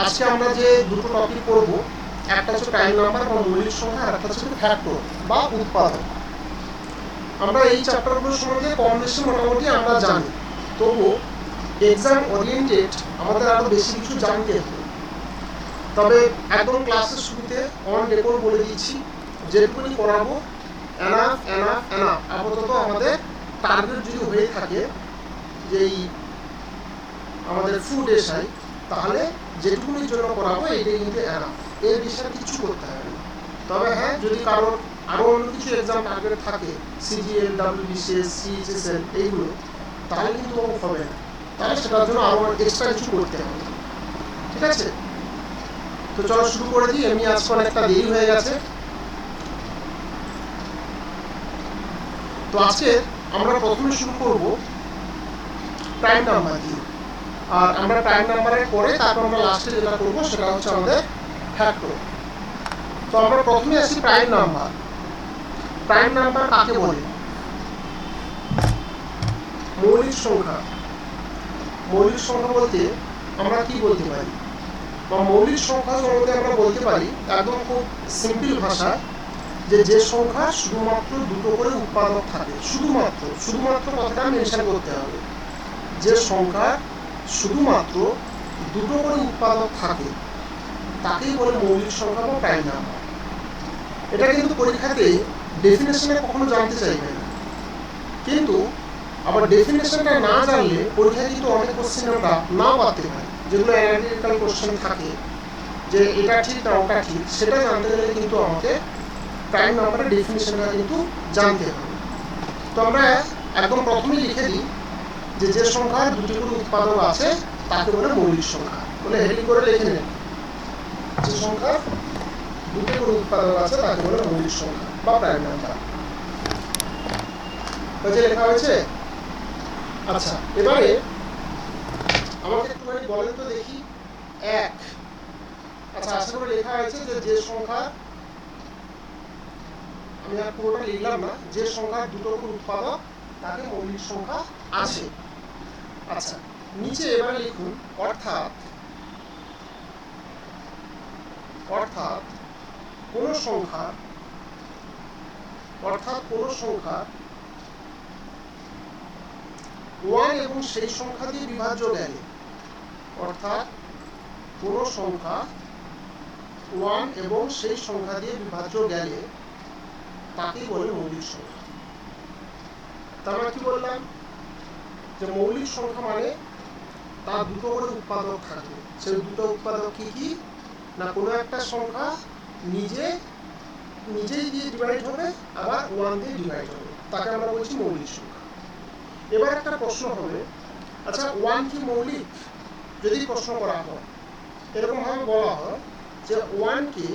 আজকে আমরা যে দুটো টপিক পড়বো, একটা হচ্ছে প্রাইম নাম্বার বা মৌলিক সংখ্যা, আর একটা হচ্ছে ফ্যাক্টর বা উৎপাদক। আমরা এই চ্যাপ্টারগুলো সম্বন্ধে কম বেশি মোটামুটি আমরা জানি, তবু এক্সাম ওরিয়েন্টেড আমাদের আরও বেশি কিছু জানতে হবে। তবে একদম ক্লাসের শুরুতে অন রেকর্ড বলে দিচ্ছি, যেটুকুনি করাবো এনাফ এনাফ এনাফ। আপাতত আমাদের টার্গেট যদি হয়ে থাকে যেই আমাদের ফুড এসআই, তাহলে যেটুকুনির জন্য করাবো এটাই কিন্তু এনাফ, এর বিষয়ে কিছু করতে হবে। তবে হ্যাঁ, যদি কারোর আরও অন্য কিছু এক্সাম টার্গেট থাকে, সিজিএল, ডাব্লিউবিসিএস, সিএইচএসএল এইগুলো, তাহলে কিন্তু হবে না, তাহলে সেটার জন্য আরও এক্সট্রা কিছু করতে হবে। ঠিক আছে, তো চলো শুরু করে দিই। এমনি আজকে অনেকটা দেরি হয়ে গেছে। তো আজকে আমরা প্রথমে শুরু করব প্রাইম নাম্বার দিয়ে, আর আমরা প্রাইম নাম্বারের পরে তারপর আমরা লাস্টে যেটা করবো সেটা হচ্ছে আমাদের ফ্যাক্টর। তো আমরা প্রথমে আসি প্রাইম নাম্বার। প্রাইম নাম্বার কাকে বলে? মৌলিক সংখ্যা। মৌলিক সংখ্যা বলতে আমরা কি বলতে পারি, বা মৌলিক সংখ্যা সম্বন্ধে আমরা বলতে পারি একদম খুব সিম্পল ভাষা, যে সংখ্যা শুধুমাত্র দুটো করে উৎপাদক থাকে। শুধুমাত্র কথাটা মেনশন করতে হবে। যে সংখ্যা শুধুমাত্র দুটো করে উৎপাদক থাকে তাকেই বলে মৌলিক সংখ্যা বা প্রাইম নাম্বার। এটা কিন্তু পরীক্ষাতে ডেফিনেশনে কখনো জানতে চাইবে না, কিন্তু আবার ডেফিনেশনটা না জানলে পরীক্ষায় কিন্তু অনেক কোশ্চেন আমরা নাও পারতে পারি, যেগুলো অ্যানালিটিক্যাল কোশ্চেন থাকে, যে এটা ঠিক না ওটা ঠিক, সেটা জানতে গেলে কিন্তু আমাকে প্রাইম নাম্বারের ডেফিনেশনটা কিন্তু জানতে হবে। তো আমরা একদম প্রথমেই লিখে দিই যে সংখ্যার দুটি করে উৎপাদক আছে তাকে বলে মৌলিক সংখ্যা। বলে হেডিং করে লিখে নেন, যে সংখ্যার দুটি করে উৎপাদক আছে তাকে বলে মৌলিক সংখ্যা বা প্রাইম নাম্বার। হয়েছে, লেখা হয়েছে? আচ্ছা, এবারে আমাকে একটুখানি বলেন তো দেখি, এক। আচ্ছা, আশা করে লেখা হয়েছে যে সংখ্যা, আমি আর পুরোটা লিখলাম না, যে সংখ্যার দুটো করে উৎপাদক তাকে মৌলিক সংখ্যা আছে। আচ্ছা, নিচে এবারে লিখুন অর্থাৎ কোন সংখ্যা 1 এবং সেই সংখ্যা দিয়ে বিভাজ্য গেলে, অর্থাৎ কোন সংখ্যা 1 এবং সেই সংখ্যা দিয়ে বিভাজ্য গেলে তাকেই বলে মৌলিক সংখ্যা। তার মানে কি বললাম, যে মৌলিক সংখ্যা মানে তার দুটো করে উৎপাদক থাকবে। সেই দুটো উৎপাদক কি না, কোনো একটা সংখ্যা নিজেই দিয়ে ডিভাইড হবে, আবার 1 দিয়ে ডিভাইড হবে, তাকে আমরা বলছি মৌলিক সংখ্যা। এবার একটা প্রশ্ন হবে, আচ্ছা 1 কি মৌলিক? যদি প্রশ্ন করা হয়, এরকম ভাবে বলা হয় যে 1 কে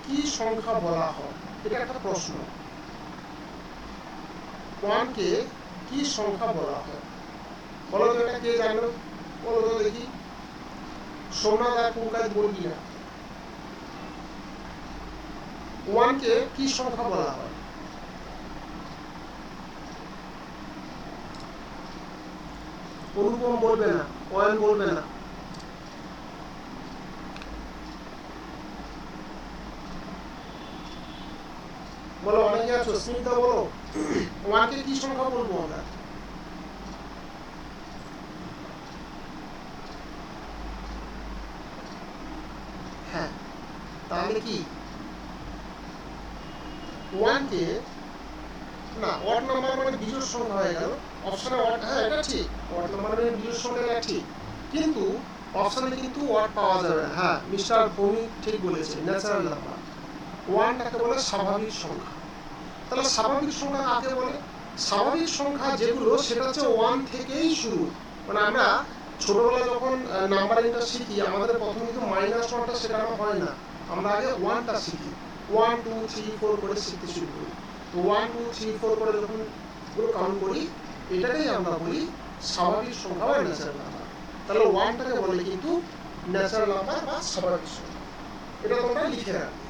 কি সংখ্যা বলা হয়, এটা একটা প্রশ্ন। 1 কে কি সংখ্যা বলা হয় বলো তো, এটা কে জানো? বলো তো দেখি, সোমনাথ আর পুঙ্কাজ বলবি না। 1 কে কি সংখ্যা বলা হয়? অনুপম বলবে না, অয়ন বলবে না, বলো অনেকে আছো, স্মিতা বলো 1 কে কি সংখ্যা বলবো আমরা? হ্যাঁ, তাহলে কি 1 কে না, অড নাম্বার মানে বিজোড় সংখ্যা হয়ে গেল। অপশনে অড, হ্যাঁ এটা ঠিক, অড নাম্বার মানে বিজোড় সংখ্যা, এটা ঠিক, কিন্তু অপশনে কিন্তু অড পাওয়া যাবে না। হ্যাঁ, মিস্টার ভৌমিক ঠিক বলেছে, ন্যাচারাল নাম্বার। 1 টাকে বলে স্বাভাবিক সংখ্যা। তাহলে স্বাভাবিক সংখ্যা কাকে বলে? স্বাভাবিক সংখ্যা যেগুলো, সেটা হচ্ছে 1 থেকেই শুরু। মানে আমরা ছোটবেলায় যখন নাম্বারিংটা শিখি, আমাদের প্রথমে কিন্তু -1টা শেখানো হয় না, আমরা আগে 1টা শিখি। 1 2 3 4 করে শিখতে শুরু করি। তো 1 2 3 4 করে যখন পুরো কাউন্ট করি, এটাকেই আমরা বলি স্বাভাবিক সংখ্যা বা ন্যাচারাল নাম্বার। তাহলে 1টাকে বলে কিন্তু ন্যাচারাল নাম্বার বা স্বাভাবিক সংখ্যা। এটা তোমরা লিখে রাখবে।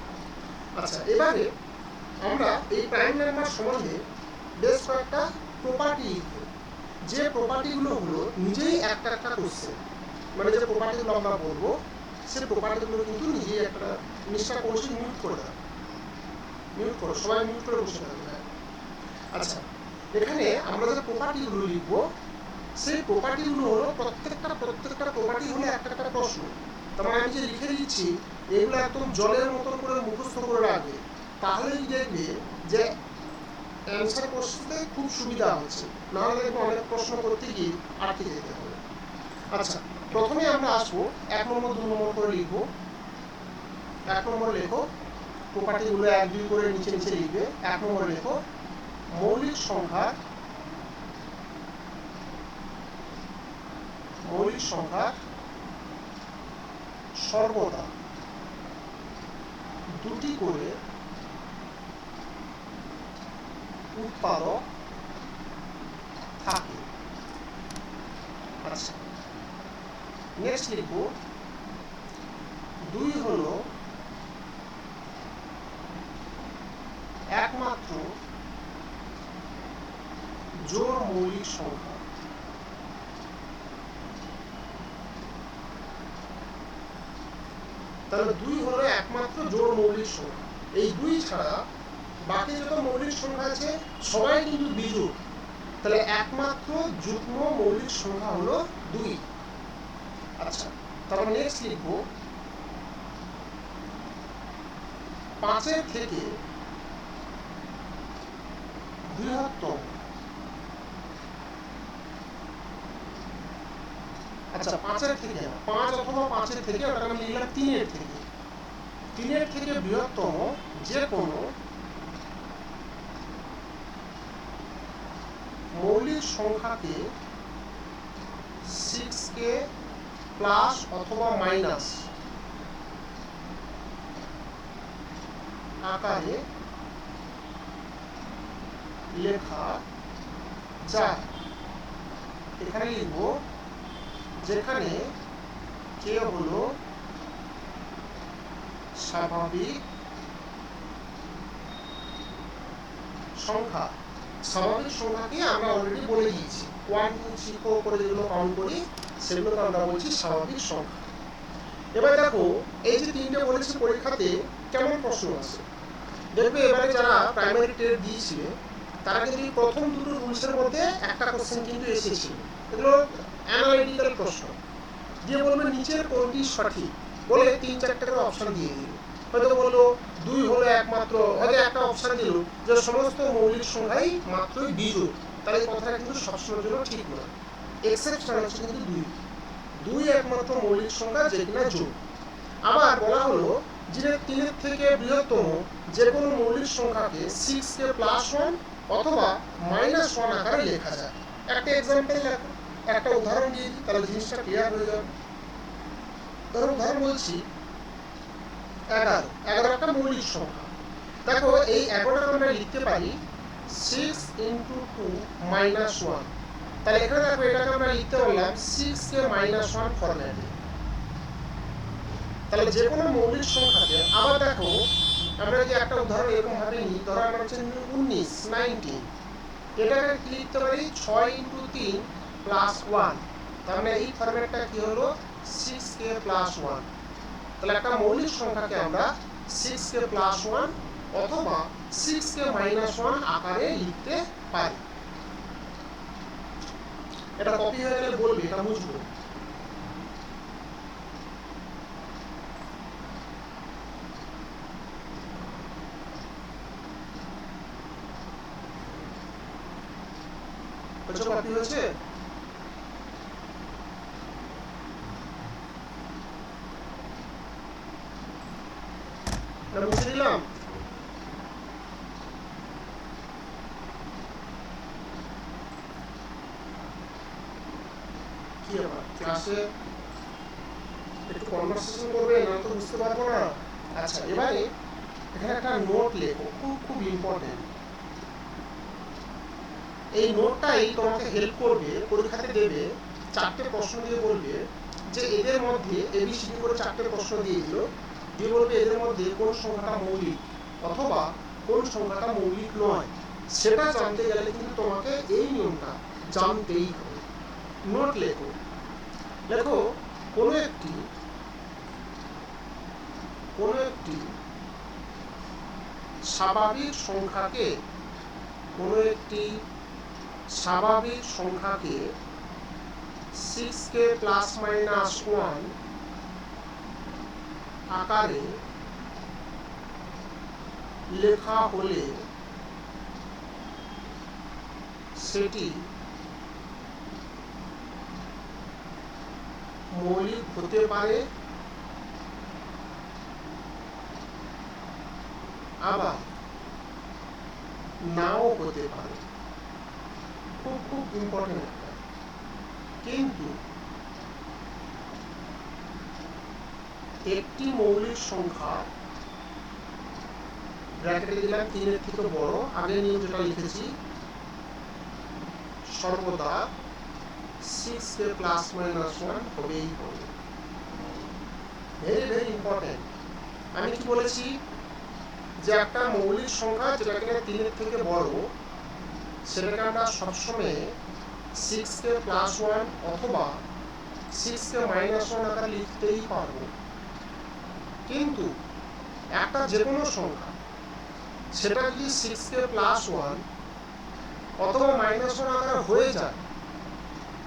আচ্ছা, এবারে আমরা এই প্রাইম নাম্বার সম্বন্ধে বেশ কয়েকটা প্রপার্টি লিখব, যে প্রপার্টিগুলো হলো নিজেই একটা কোশ্চেন। মানে যে প্রপার্টিগুলো আমরা বলবো সেই প্রপার্টিগুলো কিন্তু নিজেই একটা মিস্টার কৌশিক মিউট করে দেয়, মিউট করো, সবাই মিউট করে বসে থাকবে। আচ্ছা, এখানে আমরা যে প্রপার্টিগুলো লিখবো সেই প্রপার্টিগুলো হলো প্রত্যেকটা প্রপার্টি হলো একটা একটা প্রশ্ন। তার মানে আমি যে লিখে দিচ্ছি এগুলো একদম জলের মতন করে মুখস্থ করে রাখবে, তাহলেই দেখবে যে অ্যান্সার করতে খুব সুবিধা হচ্ছে, নাহলে দেখবো অনেক প্রশ্ন করতে গিয়ে আটকে যেতে হবে। আচ্ছা, প্রথমে আমরা আসবো 1 নম্বর 2 নম্বর করে লিখবো। 1 নম্বর লেখো, প্রপার্টিগুলো 1 2 করে নিচে নিচে লিখবে। 1 নম্বর লেখো, মৌলিক সংখ্যা সর্বদা 2টি করে উৎপাদক থাকে। আচ্ছা, নেক্সট লিখবো 2 হলো একমাত্র জোড় মৌলিক সংখ্যা। তাহলে 2 হলো একমাত্র জোড় মৌলিক সংখ্যা। এই 2 ছাড়া বাকি যত মৌলিক সংখ্যা আছে সবাই কিন্তু বিজোড়। তাহলে একমাত্র যুগ্ম মৌলিক সংখ্যা হলো 2। আচ্ছা, তারপর নেক্সট লিখবো 5-এর থেকে বৃহত্তম। আচ্ছা, 5-এর থেকে না, 5 অথবা 5-এর থেকে, ওটা আমি লিখলাম 3-এর থেকে। 3-এর থেকে বৃহত্তম যে কোনো মৌলিক সংখ্যাকে 6কে প্লাস অথবা মাইনাস আকারে লেখা যায়। এখানে লিখব যেখানে কে হলো স্বাভাবিক সংখ্যা। স্বাভাবিক সংখ্যাকে আমরা অলরেডি বলে দিয়েছি, 1 2 3 4 করে যেগুলো কাউন্ট করি সেগুলোকে আমরা বলছি স্বাভাবিক সংখ্যা। এবার দেখো এই যে 3টে বলেছি পরীক্ষাতে কেমন প্রশ্ন আছে দেখবে। এবারে যারা প্রাইমারি টেস্ট দিয়েছিল তারা কিন্তু প্রথম দুটো রুলসের মধ্যে একটা কোশ্চেন কিন্তু এসেছিল। এগুলো অ্যানালাইটিক্যাল প্রশ্ন দিয়ে বলবে নিচের কোনটি সঠিক বলে 3-4টে করে অপশন দিয়ে দিল। হয়তো বললো 2 হলো একমাত্র, হয়তো একটা অপশন দিল যে সমস্ত মৌলিক সংখ্যাই মাত্রই বিজোড়। তাহলে এই কথাটা কিন্তু সবসময়ের জন্য ঠিক নয়। এক্সেপশন হচ্ছে কিন্তু 2 একমাত্র মৌলিক সংখ্যা যে কিনা জোড়। আবার বলা হলো যে 3-এর থেকে বৃহত্তম যে কোনো মৌলিক সংখ্যাকে 6কে +1 অথবা -1 আকারে লেখা যায়। একটা এক্সাম্পল দেখো, একটা উদাহরণ দিয়ে দিই, তাহলে জিনিসটা ক্লিয়ার হয়ে যাবে। ধরো উদাহরণ বলছি 11 একটা মৌলিক সংখ্যা। দেখো এই 11টাকে আমরা লিখতে পারি 6 × 2 - 1। তাহলে এখানে দেখো এটাকে আমরা লিখতে পারলাম 6কে -1 ফরম্যাটে। তাহলে যে কোনো মৌলিক সংখ্যাকে আবার দেখো আমরা যদি একটা উদাহরণ এরকম ভাবে নিই, ধরো আমরা হচ্ছে 19 এটাকে লিখতে পারি 6 × 3 + 1। তার মানে এই ফরম্যাটটা কি হলো 6কে +1। তাহলে একটা মৌলিক সংখ্যাকে আমরা 6কে +1 অথবা 6কে -1 আকারে লিখতে পারি। এটা কপি হয়ে গেলে বলবে, এটা বুঝবো। কপি হয়েছে? এটা মুছে দিলাম। কি আবার ক্লাসে একটু কনভারসেশন করবে, না তো বুঝতে পারবো না। আচ্ছা, এবারে এখানে একটা নোট লেখো, খুব ইম্পর্টেন্ট। এই নোটটাই তোমাকে হেল্প করবে, পরীক্ষাতে দেবে 4টে প্রশ্ন দিয়ে বলবে যে এদের মধ্যে এবিসিডি করে 4টে প্রশ্ন দিয়ে দিল, দিয়ে বলবে এদের মধ্যে কোন সংখ্যাটা মৌলিক অথবা কোন সংখ্যাটা মৌলিক নয়। সেটা জানতে গেলে কিন্তু তোমাকে এই নিয়মটা জানতেই হবে। নোট লেখো, কোনো একটি স্বাভাবিক সংখ্যাকে 6k প্লাস মাইনাস 1 আকারে লেখা হলে সেটি মৌলিক হতে পারে, আবার নাও হতে পারে। খুব ইম্পর্টেন্ট একটা। কিন্তু একটি মৌলিক সংখ্যা ব্র্যাকেটে দিলাম 3 এর থেকে বড়, আগের নিয়ম যেটা লিখেছি, সর্বদা 6k প্লাস মাইনাস 1 হবেই হবে। Very important. আমি কি বলেছি যে একটা মৌলিক সংখ্যা যেটা কিনা 3 এর থেকে বড়, সেটাকে আমরা সবসময় 6k প্লাস 1 অথবা 6k মাইনাস 1 আকারে লিখতেই পারবো। কিন্তু একটা যে কোনো সংখ্যা সেটা যদি 6k প্লাস 1 অথবা মাইনাস 1 আকারে হয়ে যায়,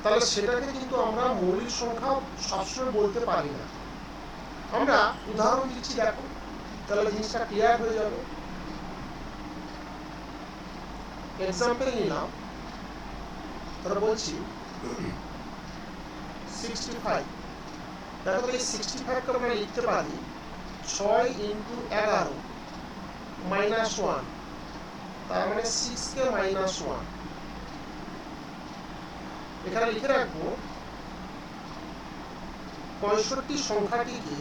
তাহলে সেটাকে কিন্তু আমরা মৌলিক সংখ্যা সবসময় বলতে পারি না। আমরা উদাহরণ দিচ্ছি, দেখো, তাহলে জিনিসটা ক্লিয়ার হয়ে যাবে। এক্সাম্পল নিলাম, তাহলে বলছি 65। দেখো, তাহলে 65 কে আমরা লিখতে পারি 6 ইন্টু 11 মাইনাস 1, তার মানে 6k মাইনাস 1। এখানে লিখে রাখবো 65 সংখ্যাটিকে,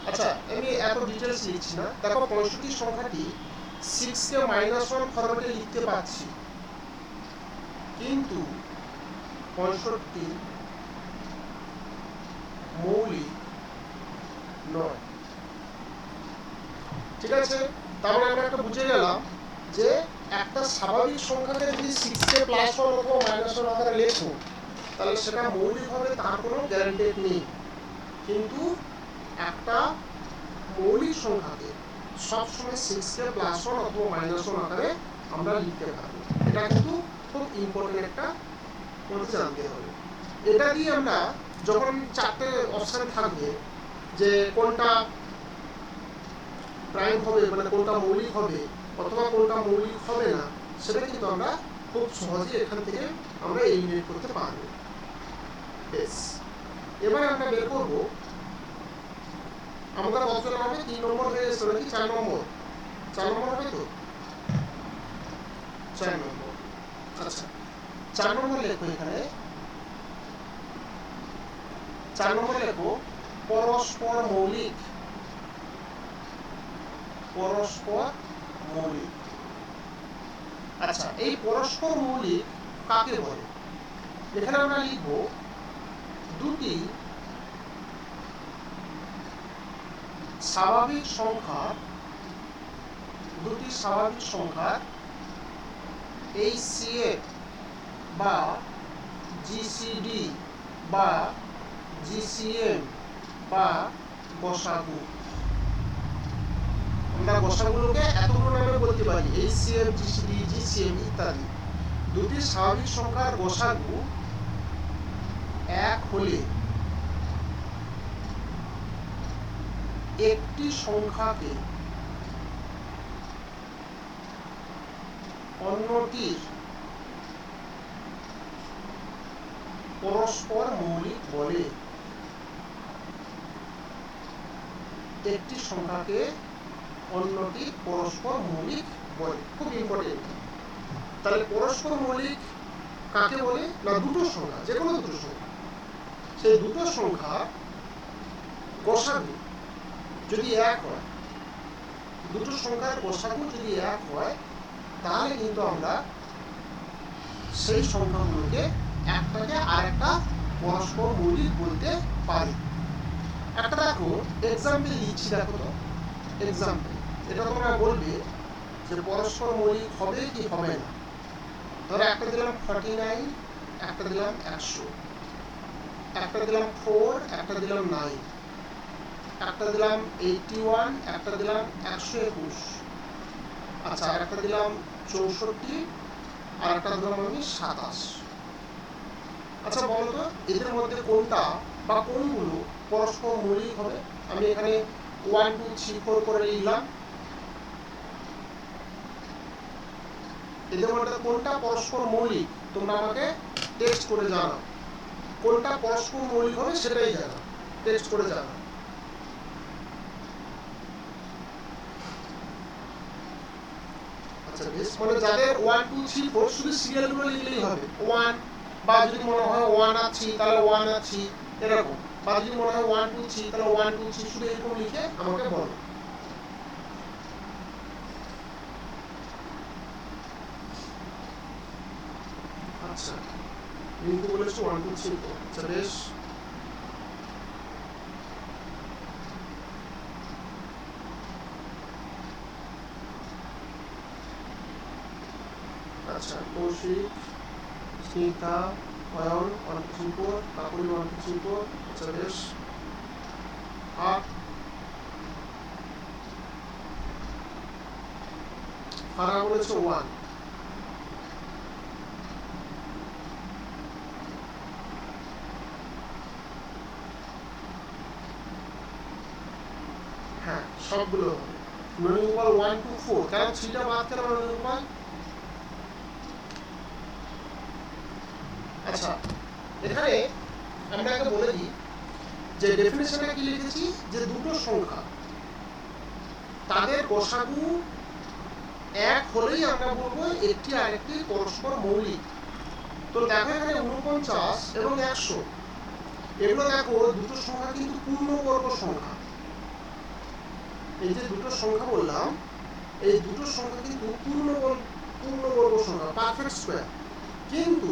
আচ্ছা আমি এত ডিটেলস লিখছি না, দেখো 65 সংখ্যাটি 6k মাইনাস 1 ফরম্যাটে লিখতে পাচ্ছি, কিন্তু 65 মৌলিক নয়। ঠিক আছে, তাহলে আমরা একটা বুঝে গেলাম যে একটা স্বাভাবিক সংখ্যাকে যদি 6k প্লাস 1 অথবা মাইনাস 1 আকারে লেখো, তাহলে সেটা মৌলিক হবে, তার কোনো গ্যারান্টি নেই। কিন্তু একটা মৌলিক সংখ্যাকে সবসময় 6k প্লাস 1 অথবা মাইনাস 1 আকারে আমরা লিখতে পারবো। এটা কিন্তু খুব ইম্পর্টেন্ট একটা কথা জানতে হবে। এটা দিয়ে আমরা যখন 4টে অপশন থাকবে যে কোনটা প্রাইম হবে, মানে কোনটা মৌলিক হবে অথবা কোনটা মৌলিক হবে না, সেটা কিন্তু আমরা খুব সহজে এখান থেকে আমরা এলিমিনেট করতে পারবো। বেশ, এবার আমরা বের করব আমাদের কতজন হবে। 3 নম্বর হয়ে গেছে নাকি 4 নম্বর? 4 নম্বর হবে তো? 4 নম্বর। আচ্ছা, 4 নম্বর লেখো। এখানে 4 নম্বর লেখো পরস্পর মৌলিক। আচ্ছা, এই পরস্পর মৌলিক কাকে বলে? এখানে আমরা লিখব দুটি স্বাভাবিক সংখ্যার HCF বা GCD বা GCM বা গসাগু। আমরা গসাগুলোকে এতগুলো নামে বলতে পারি, HCF, GCD, GCM ইত্যাদি। দুটি স্বাভাবিক সংখ্যার গসাগু 1 হলে একটি সংখ্যাকে অন্যটির পরস্পর মৌলিক বলে। একটি সংখ্যাকে অন্যটি পরস্পর মৌলিক বলে। খুব ইম্পর্টেন্ট। তাহলে পরস্পর মৌলিক কাকে বলে? না, দুটো সংখ্যা, যে কোনো দুটো সংখ্যা, সেই দুটো সংখ্যা গসাগু যদি 1 হয়, দুটো সংখ্যার গসাগু যদি 1 হয়, তাহলে কিন্তু আমরা সেই সংখ্যাগুলোকে একটাকে আরেকটা পরস্পর মৌলিক বলতে পারি। একটা দেখো এক্সাম্পল দিচ্ছি, দেখো তো এক্সাম্পল, এটা তোমরা বলবে যে পরস্পর মৌলিক হবে কি হবে না। ধরো একটা দিলাম 49, একটা দিলাম 100। একটা দিলাম 4, একটা দিলাম 9, একটা দিলাম 81, একটা দিলাম 121, আচ্ছা আর একটা দিলাম 64, আর একটা দিলাম আমি 27। আচ্ছা বলো তো এদের মধ্যে কোনটা বা কোনগুলো পরস্পর মৌলিক হবে? আমি এখানে 1 2 3 4 করে লিখলাম। এদের মধ্যে কোনটা পরস্পর মৌলিক তোমরা আমাকে টেক্সট করে জানাও। কোনটা পরস্পর মৌলিক হবে সেটাই জানাও, টেক্সট করে জানাও। আচ্ছা বেশ, মানে যাদের 1 2 3 4 শুধু সিরিয়ালগুলো লিখলেই হবে। 1 বা যদি মনে হয় 1 আর 3 তাহলে 1 আর 3 এরকম, বা যদি মনে হয় 1 2 3 তাহলে 1 2 3 শুধু এরকম লিখে আমাকে বলো। আচ্ছা রিঙ্কু বলেছে 1 2 3 4। আচ্ছা বেশ, আচ্ছা কৌশিক, স্মিতা, অয়ন 1 2 3 4, কাকুলি 1 2 3 4। আচ্ছা বেশ, আর ফারা বলেছে 1। হ্যাঁ সবগুলো হবে। ননিগোপাল 1 2 4, কেন 3টা বাদ কেন ননিগোপাল? আচ্ছা এখানে আমরা আগে বলে দিই যে ডেফিনেশনে কি লিখেছি, যে দুটো সংখ্যা তাদের গসাগু এক হলেই আমরা বলবো একটি আরেকটি পরস্পর মৌলিক। তো দেখো এখানে 49 এবং 100, এগুলো দেখো দুটো সংখ্যা কিন্তু পূর্ণবর্গ সংখ্যা। এই যে দুটো সংখ্যা বললাম, এই দুটো সংখ্যা কিন্তু পূর্ণবর্গ সংখ্যা, পারফেক্ট স্কোয়ার। কিন্তু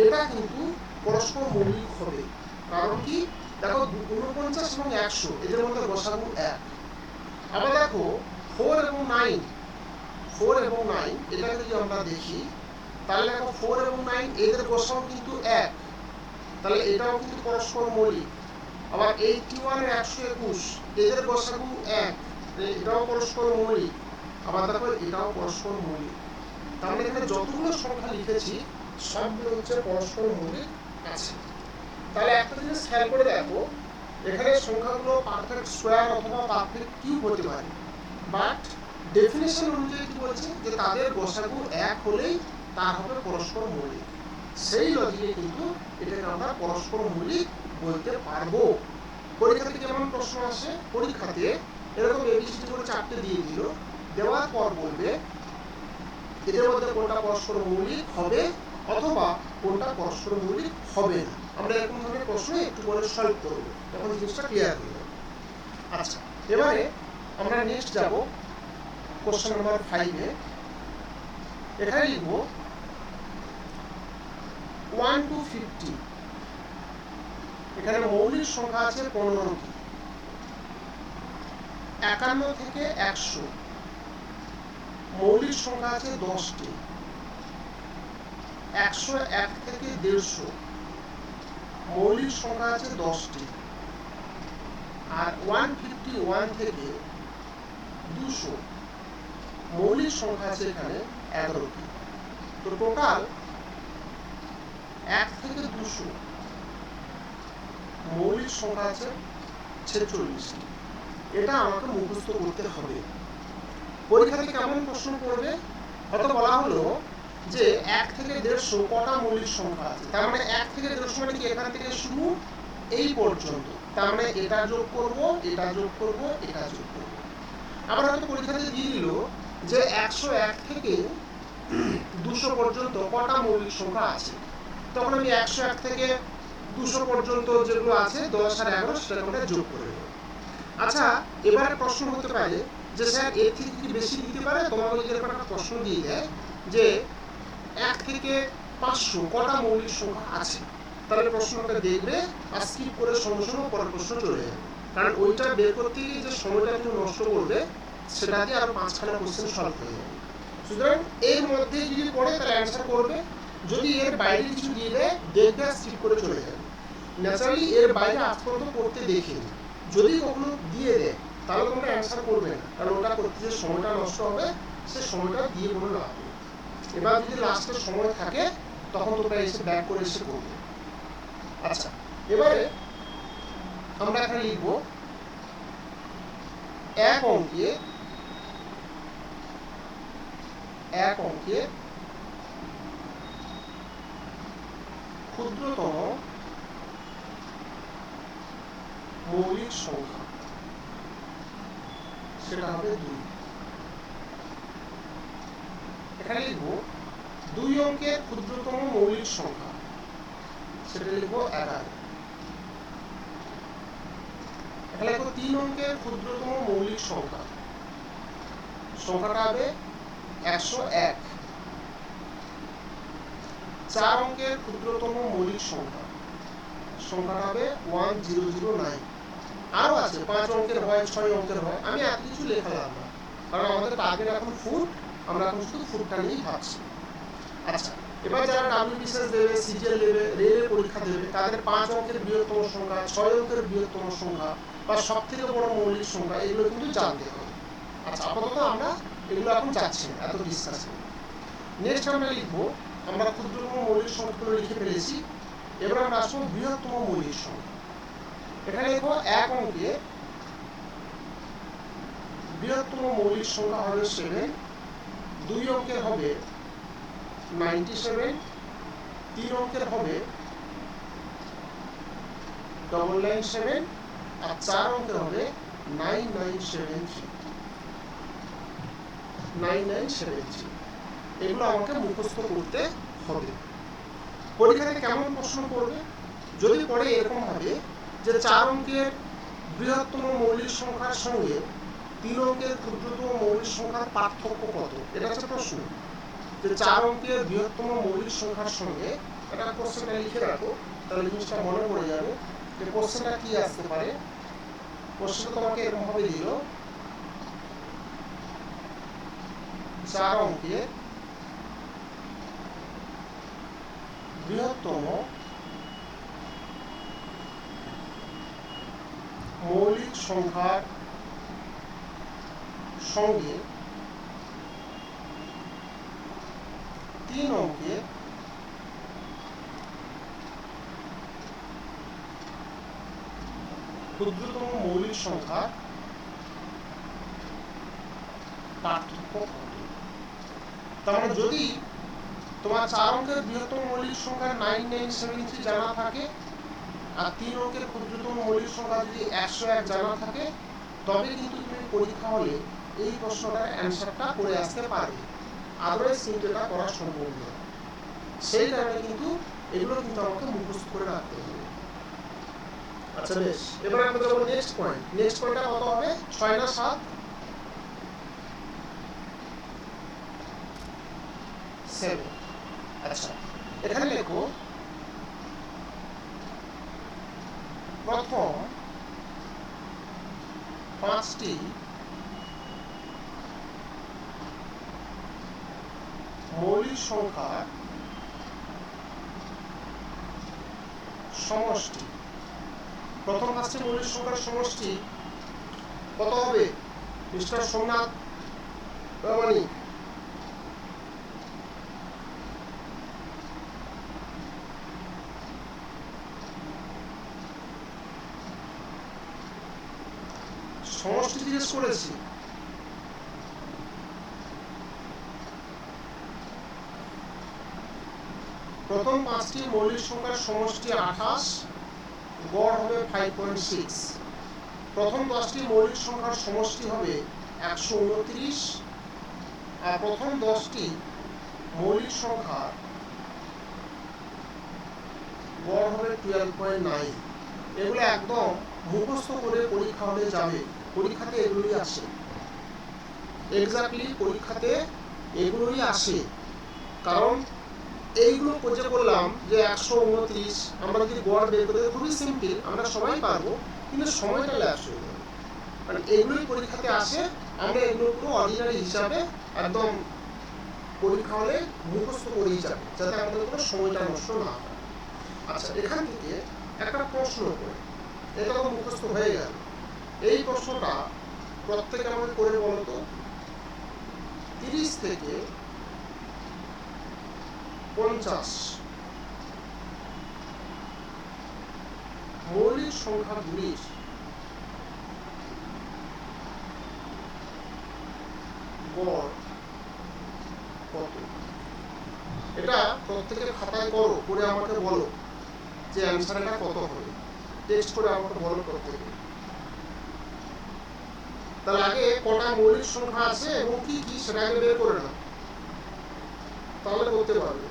এটা কিন্তু পরস্পর মৌলিক হবে। কারণ কি, দেখো 49 এবং 100 এদের মধ্যে গসাগু 1। আবার দেখো 4 এবং 9, 4 এবং 9 এটাকে যদি আমরা দেখি তাহলে দেখো 4 এবং 9 এদের গসাগু কিন্তু 1, তাহলে এটাও কিন্তু পরস্পর মৌলিক। আবার 81 আর 121 এদের গসাগু 1, এটাও পরস্পর মৌলিক। আবার দেখো এটাও পরস্পর মৌলিক। তাহলে এখানে যতগুলো সংখ্যা লিখেছি সবগুলো হচ্ছে পরস্পর মৌলিক আছে। তাহলে একটা জিনিস খেয়াল করে দেখো, এখানে সংখ্যাগুলো পারফেক্ট স্কোয়ার অথবা পারফেক্ট কিউব হতে পারে, বাট ডেফিনেশন অনুযায়ী কি বলছে যে তাদের গসাগু 1 হলেই তার হবে পরস্পর মৌলিক। সেই লজিকে কিন্তু এটাকে আমরা পরস্পর মৌলিক বলতে পারবো। পরীক্ষাতে কেমন প্রশ্ন আসে, পরীক্ষাতে এরকম এবিসিডি করে 4টে দিয়ে দিল, দেওয়ার পর বলবে এদের মধ্যে কোনটা পরস্পর মৌলিক হবে অথবা কোনটা পরস্পর মৌলিক হবে না। আমরা এরকম ধরনের প্রশ্ন একটু পরে সলভ করবো, তখন জিনিসটা ক্লিয়ার হয়ে যাবে। আচ্ছা এবারে আমরা নেক্সট যাব কোশ্চেন নাম্বার 5-এ। এখানে লিখব 1 to 50, এখানে মৌলিক সংখ্যা আছে 15টি। 51 থেকে 100 মৌলিক সংখ্যা আছে 10টি। 101 থেকে 150 মৌলিক সংখ্যা আছে 10টি। আর 151 থেকে 200 মৌলিক সংখ্যা আছে এখানে 11টি। তো টোটাল 1 থেকে 200 মৌলিক সংখ্যা আছে 46টি। এটা আমাকে মুখস্থ করতে হবে। পরীক্ষাতে কেমন প্রশ্ন করবে, হয়তো বলা হলো যে 1 থেকে 150 কটা মৌলিক সংখ্যা আছে, তার মানে 1 থেকে 150 মানে কি এখান থেকে শুরু এই পর্যন্ত, তার মানে এটা যোগ করব, এটা যোগ করব, এটা যোগ করব। আবার হয়তো পরীক্ষাতে দিয়ে দিল যে 101 থেকে 200 পর্যন্ত কটা মৌলিক সংখ্যা আছে, তখন আমি 101 থেকে 200 পর্যন্ত যেগুলো আছে 10 আর 11 সেটা আমরা যোগ করে দেব। আচ্ছা এবারে প্রশ্ন হতে পারে যে স্যার এর থেকে কি বেশি দিতে পারে, তোমাকে যদি এরকম একটা প্রশ্ন দিয়ে দেয় যে 1 থেকে 500 কটা মৌলিক সংখ্যা আছে, তাহলে প্রশ্নটা দেখবে আর স্কিপ করে সঙ্গে সঙ্গে পরের প্রশ্ন চলে যাবে। কারণ ওইটা বের করতে গিয়ে যে সময়টা তুমি নষ্ট করবে সেটা দিয়ে আরো 5খানা কোশ্চেন সলভ হয়ে যাবে। সুতরাং এর মধ্যে যদি পড়ে তাহলে অ্যান্সার করবে, যদি এর বাইরে কিছু দিয়ে দেয় দেখবে আর স্কিপ করে চলে যাবে। ন্যাচারালি এর বাইরে আজ পর্যন্ত করতে দেখিনি। যদি কখনো দিয়ে দেয় তাহলে তোমরা অ্যান্সার করবে না, কারণ ওটা করতে যে সময়টা নষ্ট হবে সে সময়টা দিয়ে কোনো লাভ নেই। এবার যদি লাস্টের সময় থাকে তখন তোমরা এসে ব্যাক করে এসে করবে। আচ্ছা, এবারে আমরা এখানে লিখব এক অঙ্কে ক্ষুদ্রতম মৌলিক সংখ্যা, সেটা হবে 2। এখানে লিখব 2 অঙ্কের ক্ষুদ্রতম মৌলিক সংখ্যা, সেটা লিখব 11। এখানে লিখব 3 অঙ্কের ক্ষুদ্রতম মৌলিক সংখ্যা, সংখ্যাটা হবে 101। 4 অঙ্কের ক্ষুদ্রতম মৌলিক সংখ্যা, সংখ্যাটা হবে 1009। আরো আছে 5 অঙ্কের হয়, 6 অঙ্কের হয়, আমি এত কিছু লেখালাম না, কারণ আমাদের টার্গেট এখন ফুট, আমরা এখন শুধু ফুটটা নিয়েই ভাবছি। আচ্ছা, এবার যারা ডাব্লিউবিসিএস দেবে, সিজিএল দেবে, রেলের পরীক্ষা দেবে, তাদের 5 অঙ্কের বৃহত্তম সংখ্যা, 6 অঙ্কের বৃহত্তম সংখ্যা বা সব থেকে বড় মৌলিক সংখ্যা, এগুলো কিন্তু জানতে হবে। আচ্ছা, আপাতত আমরা এগুলো এখন যাচ্ছি না, এত ডিসকাস নেই। নেক্সট আমরা লিখবো, আমরা ক্ষুদ্রতম মৌলিক সংখ্যাগুলো লিখে ফেলেছি, এবার আমরা আসবো বৃহত্তম মৌলিক সংখ্যা। এখানে লিখবো 1 অঙ্কে বৃহত্তম মৌলিক সংখ্যা হবে 7, 2 অঙ্কের হবে 97, 3 অঙ্কের হবে 997 আর 4 অঙ্কের হবে 9973। এগুলো আমাকে মুখস্থ করতে হবে। পরীক্ষাতে কেমন প্রশ্ন করবে? যদি পড়ে এরকম হবে যে 4 অঙ্কের বৃহত্তম মৌলিক সংখ্যার সঙ্গে 3 অঙ্কের ক্ষুদ্রতম মৌলিক সংখ্যার পার্থক্য কত, এটা হচ্ছে প্রশ্ন। যে 4 অঙ্কের বৃহত্তম মৌলিক সংখ্যার সঙ্গে, এটা কোশ্চেনটা লিখে রাখো, তাহলে জিনিসটা মনে পড়ে যাবে যে কোশ্চেনটা কি আসতে পারে। কোশ্চেনটা তোমাকে এরকম ভাবে দিল, 4 অঙ্কের বৃহত্তম মৌলিক সংখ্যার সঙ্গে 3 অঙ্কের ক্ষুদ্রতম মৌলিক সংখ্যার পার্থক্য কত। তার মানে যদি তোমার 4 অঙ্কের বৃহত্তম মৌলিক সংখ্যা 9973 জানা থাকে আর 3 অঙ্কের ক্ষুদ্রতম মৌলিক সংখ্যা যদি 101 জানা থাকে, তবে কিন্তু তুমি পরীক্ষা হলে এই প্রশ্নটার অ্যান্সারটা করে আসতে পারবে, আদারওয়াইজ কিন্তু এটা করা সম্ভব নয়। সেই কারণে কিন্তু এগুলো কিন্তু আমাকে মুখস্থ করে রাখতে হবে। আচ্ছা বেশ, এবার আমরা যাবো নেক্সট পয়েন্ট। নেক্সট পয়েন্টটা কত হবে? 6 না 7? 7। আচ্ছা, এখানে লেখো প্রথম 5টি মৌলিক সংখ্যার সমষ্টি। প্রথম 5টি মৌলিক সংখ্যার সমষ্টি কত হবে মিস্টার সোমনাথ প্রামাণিক? সমষ্টি জিজ্ঞেস করেছি। প্রথম 5টি মৌলিক সংখ্যার সমষ্টি 28, গড় হবে 5.6। প্রথম 10টি মৌলিক সংখ্যার সমষ্টি হবে 129 আর প্রথম 10টি মৌলিক সংখ্যার গড় হবে 12.9। এগুলো একদম মুখস্থ করে পরীক্ষা হলে যাবে, পরীক্ষাতে এগুলোই আসে, এক্স্যাক্টলি পরীক্ষাতে এগুলোই আসে। কারণ এইগুলো যে করলাম যে 129, আমরা যদি গড় বের করতে, খুবই সিম্পল, আমরা সবাই পারবো, কিন্তু সময়টা ল্যাপস হয়ে যাবে। মানে এগুলোই পরীক্ষাতে আসে, আমরা এগুলো পুরো অর্ডিনারি হিসাবে একদম পরীক্ষা হলে মুখস্থ করেই যাবে, যাতে আমাদের কোনো সময়টা নষ্ট না হয়। আচ্ছা, এখান থেকে একটা প্রশ্ন করে, এটা তো মুখস্থ হয়ে গেল। এই প্রশ্নটা প্রত্যেকে আমাকে করে বলতো 30 থেকে 50 মৌলিক সংখ্যাগুলির গড় কত? এটা প্রত্যেকের খাতায় করো, করে আমাকে বলো যে অ্যান্সারটা কত হবে। টেক্সট করে আমাকে বলো প্রত্যেকে। তাহলে আগে কটা মৌলিক সংখ্যা আছে এবং কি কি সেটা আগে বের করে নাও, তাহলে করতে পারবে।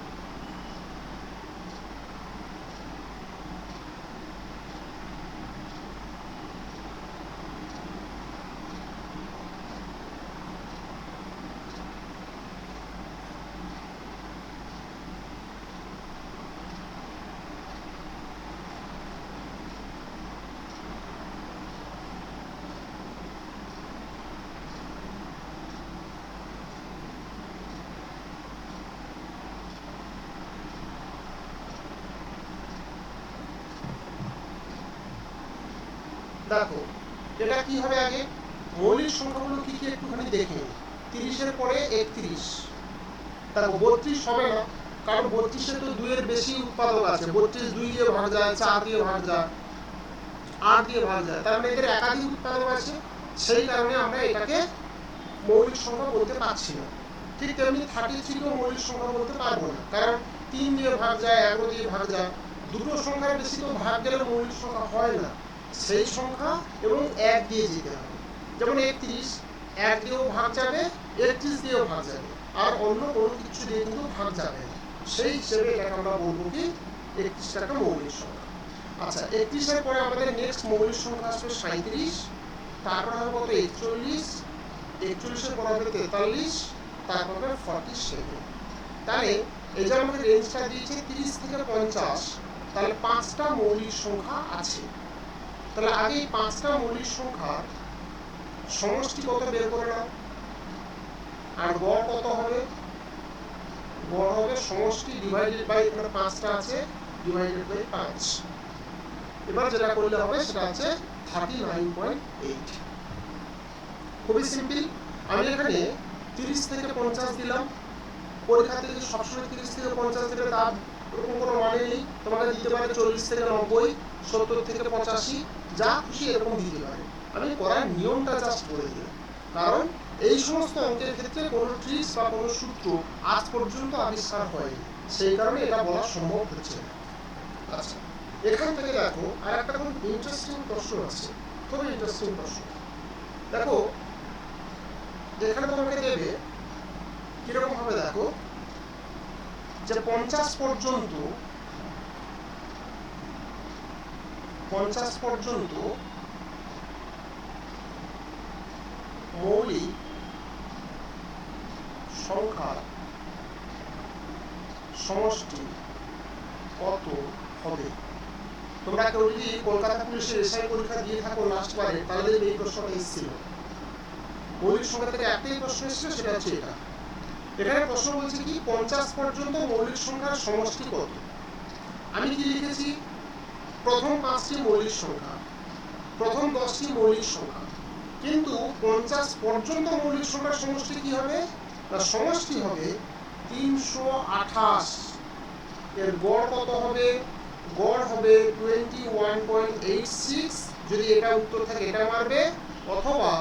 দেখো এটা কি হবে, আগে মৌলিক সংখ্যাগুলো কি কি একটুখানি দেখে নিই। 30-এর পরে 31, দেখো 32 হবে না, কারণ 32-এ তো 2 এর বেশি উৎপাদক আছে। 32 2 দিয়ে ভাগ যায়, 4 দিয়ে ভাগ যায়, 8 দিয়ে ভাগ যায়, তার মানে এদের একাধিক উৎপাদক আছে। সেই কারণে আমরা এটাকে মৌলিক সংখ্যা বলতে পারছি না। ঠিক তেমনি 33কেও মৌলিক সংখ্যা বলতে পারবো না, কারণ 3 দিয়ে ভাগ যায়, 11 দিয়ে ভাগ যায়। দুটো সংখ্যার বেশি তো ভাগ গেলে মৌলিক সংখ্যা হয় না। সেই সংখ্যা এবং 1 দিয়ে যেতে হবে। যেমন 31, 1 দিয়েও ভাগ যাবে, 31 দিয়েও ভাগ যাবে, আর অন্য কোনো কিছু দিয়ে কিন্তু ভাগ যাবে না। সেই হিসেবে এটাকে আমরা বলবো কি 31টা একটা মৌলিক সংখ্যা। আচ্ছা, 31-এর পরে আমাদের নেক্সট মৌলিক সংখ্যা আসবে 37, তারপর হবে কত 41, 41-এর পর হবে 43, তারপর হবে 47। তাহলে এই যে আমাদের রেঞ্জটা দিয়েছে 30 থেকে 50, তাহলে 5টা মৌলিক সংখ্যা আছে। তাহলে আগে এই 5টা মৌলিক সংখ্যার সমষ্টি কত বের করে নাও, আর গড় কত হবে? গড় হবে সমষ্টি ডিভাইডেড বাই, এখানে 5টা আছে, ডিভাইডেড বাই 5। এবার যেটা করলে হবে সেটা আছে 39.8। খুবই সিম্পল। আমি এখানে 30 থেকে 50 দিলাম। পরীক্ষাতে যদি সবসময় 30 থেকে 50 দেবে তার ওরকম কোনো মানে নেই। তোমাকে দিতে পারে 40 থেকে 90, 70 থেকে 85, যা খুশি এরকম দিতে পারে। আমি করার নিয়মটা জাস্ট বলে দিলাম, কারণ এই সমস্ত অঙ্কের ক্ষেত্রে কোনো ট্রিক্স বা কোনো সূত্র আজ পর্যন্ত আবিষ্কার হয়নি, সেই কারণে এটা বলা সম্ভব হচ্ছে না। আচ্ছা, এখান থেকে দেখো আর একটা খুব ইন্টারেস্টিং প্রশ্ন আছে, খুবই ইন্টারেস্টিং প্রশ্ন। দেখো এখানে তোমাকে দেবে কিরকম ভাবে, দেখো যে 50 পর্যন্ত মৌলিক সংখ্যার সমষ্টি কত হবে? তোমরা কেউ যদি কলকাতা পুলিশের এসআই পরীক্ষা দিয়ে থাকো লাস্টবারে, তাহলে এই প্রশ্নটা এসেছিল। মৌলিক সংখ্যা থেকে একটাই প্রশ্ন এসেছিল, সেটা হচ্ছে এটা। এখানে প্রশ্ন বলছে কি 50 পর্যন্ত মৌলিক সংখ্যার সমষ্টি কত। আমি কি লিখেছি? প্রথম 5টি মৌলিক সংখ্যা, প্রথম 10টি মৌলিক সংখ্যা, কিন্তু 50 পর্যন্ত মৌলিক সংখ্যার সমষ্টি কি হবে? না, সমষ্টি হবে 328। এর গড় কত হবে? গড় হবে 21.86। যদি এটা উত্তর থাকে এটা মারবে, অথবা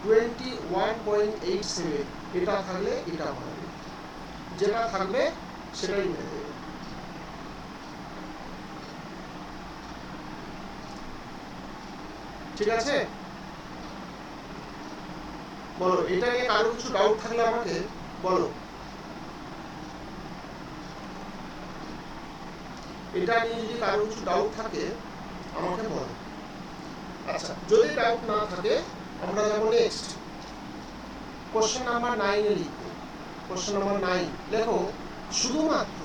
21.87, এটা থাকলে এটা মারবে, যেটা থাকবে সেটাই মেরে দেবে। ঠিক আছে, বলো এটা নিয়ে কারো কিছু ডাউট থাকলে আমাকে বলো। এটা নিয়ে যদি কারো কিছু ডাউট থাকে আমাকে বলো। আচ্ছা, যদি ডাউট না থাকে আমরা যাবো নেক্সট কোশ্চেন নাম্বার 9 এ লিখবো। কোশ্চেন নাম্বার 9 লেখো, শুধুমাত্র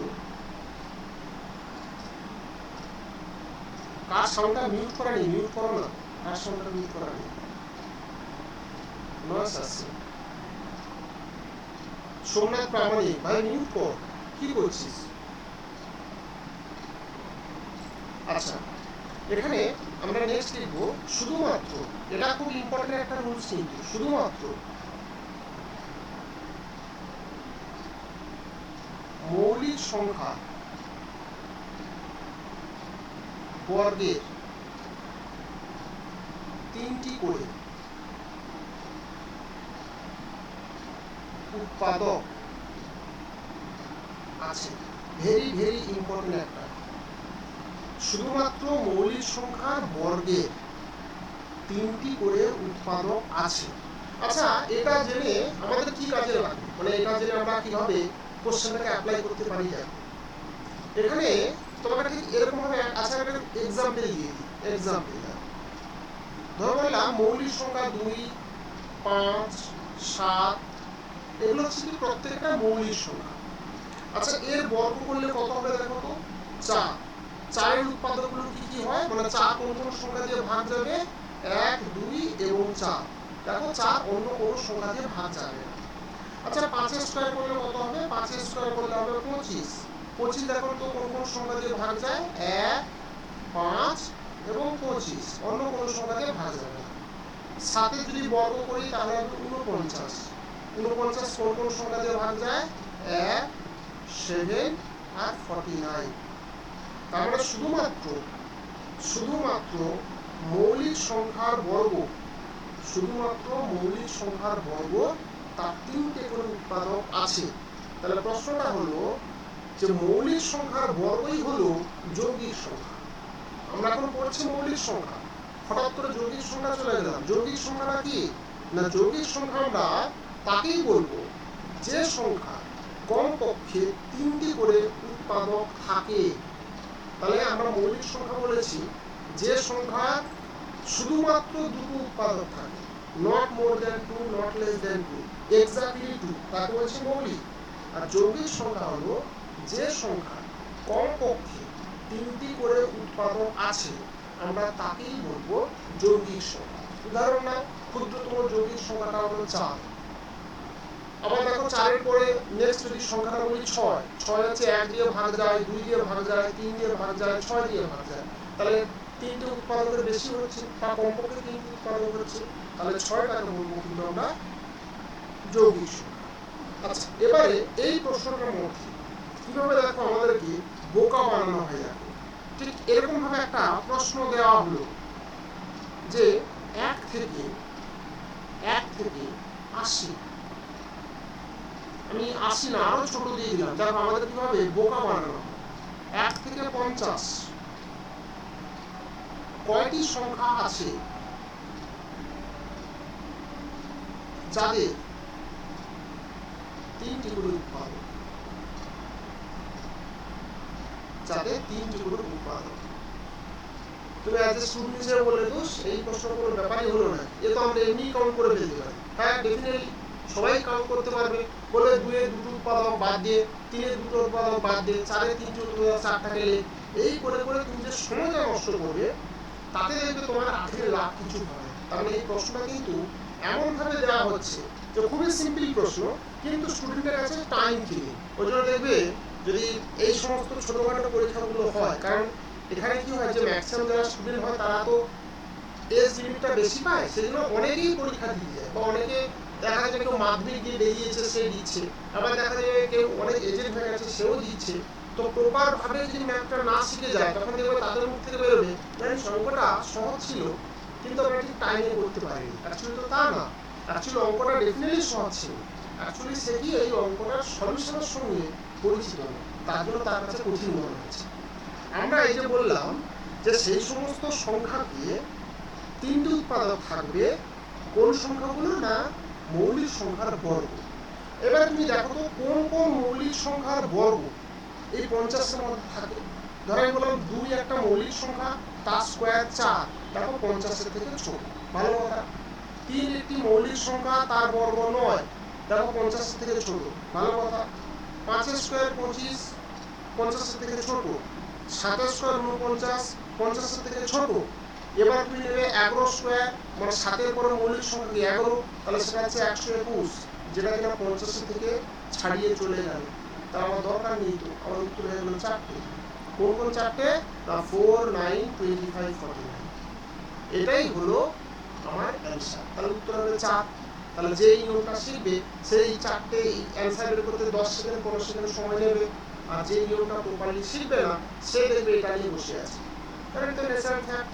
কার সাউন্ডটা মিউট করা নেই, মিউট করো না, কার সাউন্ডটা মিউট করা নেই, নয়েজ আসছে। সোমনাথ প্রামাণিক ভাই মিউট কর, কি করছিস? আচ্ছা, এখানে আমরা নেক্সট লিখব শুধুমাত্র, এটা খুব ইম্পর্টেন্ট একটা রুলস, কিন্তু শুধুমাত্র মৌলিক সংখ্যা বর্গের 3টি করে উৎপাদক আছে। ভেরি ভেরি ইম্পর্টেন্ট একটা, শুধুমাত্র মৌলিক সংখ্যার বর্গের 3টি করে উৎপাদক আছে। আচ্ছা, এটা জেনে আমাদের কি কাজে লাগবে, মানে এটা জেনে আমরা কিভাবে কোশ্চেনটাকে অ্যাপ্লাই করতে পারি। এখানে তোমাকে ঠিক এরকম ভাবে আচ্ছা একটা এক্সাম্পল দিয়ে দিই। এক্সাম্পল ধরো বললাম মৌলিক সংখ্যা 2, 5, 7, এগুলো হচ্ছে কি প্রত্যেকটা মৌলিক সংখ্যা। আচ্ছা, এর বর্গ করলে কত হবে দেখো তো? 4। 4 এর উৎপাদকগুলো কি কি হয়, মানে 4 কোন কোন সংখ্যা দিয়ে ভাগ যাবে? 1, 2 এবং 4। দেখো 4 অন্য কোনো সংখ্যা দিয়ে ভাগ যাবে না। আচ্ছা, 5 এর স্কয়ার করলে কত হবে? 5 এর স্কয়ার করলে হবে 25। 25 দেখো তো কোন কোন সংখ্যা দিয়ে ভাগ যায়? 1, 5 এবং 25, অন্য কোনো সংখ্যা দিয়ে ভাগ যাবে না। 7 এর যদি বর্গ করি তাহলে হবে 49। 49 কোন কোন সংখ্যা দিয়ে ভাগ যায়? 1, 7 আর 49। তার মানে শুধুমাত্র মৌলিক সংখ্যার বর্গ, শুধুমাত্র মৌলিক সংখ্যার বর্গ তার 3টে করে উৎপাদক আছে। তাহলে প্রশ্নটা হলো যে মৌলিক সংখ্যার বর্গই হলো যৌগিক সংখ্যা। আমরা এখন পড়ছি মৌলিক সংখ্যা, হঠাৎ করে যৌগিক সংখ্যা চলে গেলাম। যৌগিক সংখ্যাটা কি না? যৌগিক সংখ্যা আমরা তাকেই বলবো যে সংখ্যা কমপক্ষে 3টি করে উৎপাদক থাকে। তাহলে আমরা মৌলিক সংখ্যা বলেছি যে সংখ্যা শুধুমাত্র 2টো উৎপাদক থাকে, not more than 2, not less than 2, exactly 2, তাকে বলছি মৌলিক। আর যৌগিক সংখ্যা হলো যে সংখ্যা কমপক্ষে 3টি করে উৎপাদক আছে, আমরা তাকেই বলবো যৌগিক সংখ্যা। উদাহরণ নাও, ক্ষুদ্রতম যৌগিক সংখ্যাটা হলো 4। আবার দেখো 4 এর পরে নেক্সট যদি সংখ্যাটা বলি 6, 6 হচ্ছে 1 দিয়ে ভাগ যায়, 2 দিয়ে ভাগ যায়, 3 দিয়ে ভাগ যায়, 6 দিয়ে ভাগ যায়। তাহলে 3টে উৎপাদকের বেশি হচ্ছে বা কমপক্ষে 3টি উৎপাদক হচ্ছে, তাহলে 6টাকে বলবো কিন্তু আমরা যৌগিক সংখ্যা। আচ্ছা, এবারে এই প্রশ্নটার মধ্যে কিভাবে দেখো আমাদেরকে বোকা বানানো হয়ে যাবে। ঠিক এরকম ভাবে একটা প্রশ্ন দেওয়া হলো যে 1 থেকে 80, আমি 80 না আরো ছোট দিয়ে দিলাম। দেখো আমাদের কিভাবে বোকা বানানো। 1 থেকে 50 কয়টি সংখ্যা আছে যাদের 3টি করে উৎপাদক? যাদের 3টি করে উৎপাদক। তুমি অ্যাজ এ স্টুডেন্ট হিসেবে বলে দোষ, এই প্রশ্ন কোনো ব্যাপারই হলো না, এ তো আমরা এমনি কাউন্ট করে ফেলতে পারি। হ্যাঁ, ডেফিনেটলি সবাই কাউন্ট করতে পারবে। বলে 2 এর 2টো উৎপাদক বাদ দিয়ে, 3 এর 2টো উৎপাদক বাদ দিয়ে, 4 এর 3টি উৎপাদক, 4টা গেলে এই করে করে তুমি যে সময়টা নষ্ট করবে, তাতে দেখবে তোমার আখেরে লাভ কিছু হবে। তার মানে এই প্রশ্নটা কিন্তু এমনভাবে দেওয়া হচ্ছে যে খুবই সিম্পল প্রশ্ন, কিন্তু স্টুডেন্টের কাছে টাইম কিনে। ওই জন্য দেখবে যদি এই সমস্ত ছোটোখাটো পরীক্ষাগুলো হয়, কারণ এখানে কি হয় যে ম্যাক্সিমাম যারা স্টুডেন্ট হয় তারা তো এজ লিমিটটা বেশি পায়, সেজন্য অনেকেই পরীক্ষা দিয়ে যায়, বা অনেকে দেখা যায় কেউ মাধ্যমিক দিয়ে বেরিয়েছে সে দিচ্ছে, আবার দেখা যায় কেউ অনেক এজেন্ট হয়ে গেছে সেও দিচ্ছে। তো প্রপার ভাবে যদি ম্যাথটা না শিখে যায়, তখন দেখবে তাদের মুখ থেকে বেরোবে জানিস অঙ্কটা সহজ ছিল কিন্তু আমরা ঠিক টাইমে করতে পারিনি। অ্যাকচুয়ালি তো তা না, অ্যাকচুয়ালি অঙ্কটা ডেফিনেটলি সহজ ছিল, অ্যাকচুয়ালি সে কি এই অঙ্কটার সলিউশনের সঙ্গে পরিচিত না, তার জন্য তার কাছে কঠিন মনে হচ্ছে। আমরা এই যে বললাম যে সেই সমস্ত সংখ্যাকে 3টি উৎপাদক থাকবে, কোন সংখ্যাগুলো না? মৌলিক সংখ্যার বর্গ। এবার তুমি দেখো তো কোন কোন মৌলিক সংখ্যার বর্গ এই 50-এর মধ্যে থাকে। ধরো আমি বললাম 2 একটা মৌলিক সংখ্যা, তার স্কয়ার 4, দেখো 50-এর থেকে ছোট, ভালো কথা। 3 একটি মৌলিক সংখ্যা, তার বর্গ 9, দেখো 50-এর থেকে ছোট, ভালো কথা। 5 এর স্কয়ার 25, 50-এর থেকে ছোট। 7 এর স্কয়ার 49, 50-এর থেকে ছোট। এবার তুমি নেবে 11 স্কয়ার, মানে 7 এর পরে মৌলিক সংখ্যা 11, তাহলে সেটা হচ্ছে 121, যেটা কিনা 50 থেকে ছাড়িয়ে চলে গেল। তা আমার দরকার নেই, তো আমার উত্তর হয়ে গেল 4টে। কোন কোন চারটে? না 4, 9, 25, 49। এটাই হলো আমার অ্যান্সার। তাহলে উত্তর হবে 4। তাহলে যেই নিয়মটা শিখবে সেই চারটে অ্যান্সার বের করতে 10 সেকেন্ড 15 সেকেন্ড সময় নেবে, আর যে নিয়মটা প্রপারলি শিখবে না সে দেখবে এটা নিয়ে বসে আছে। কারণ এটা ন্যাচারাল ফ্যাক্ট।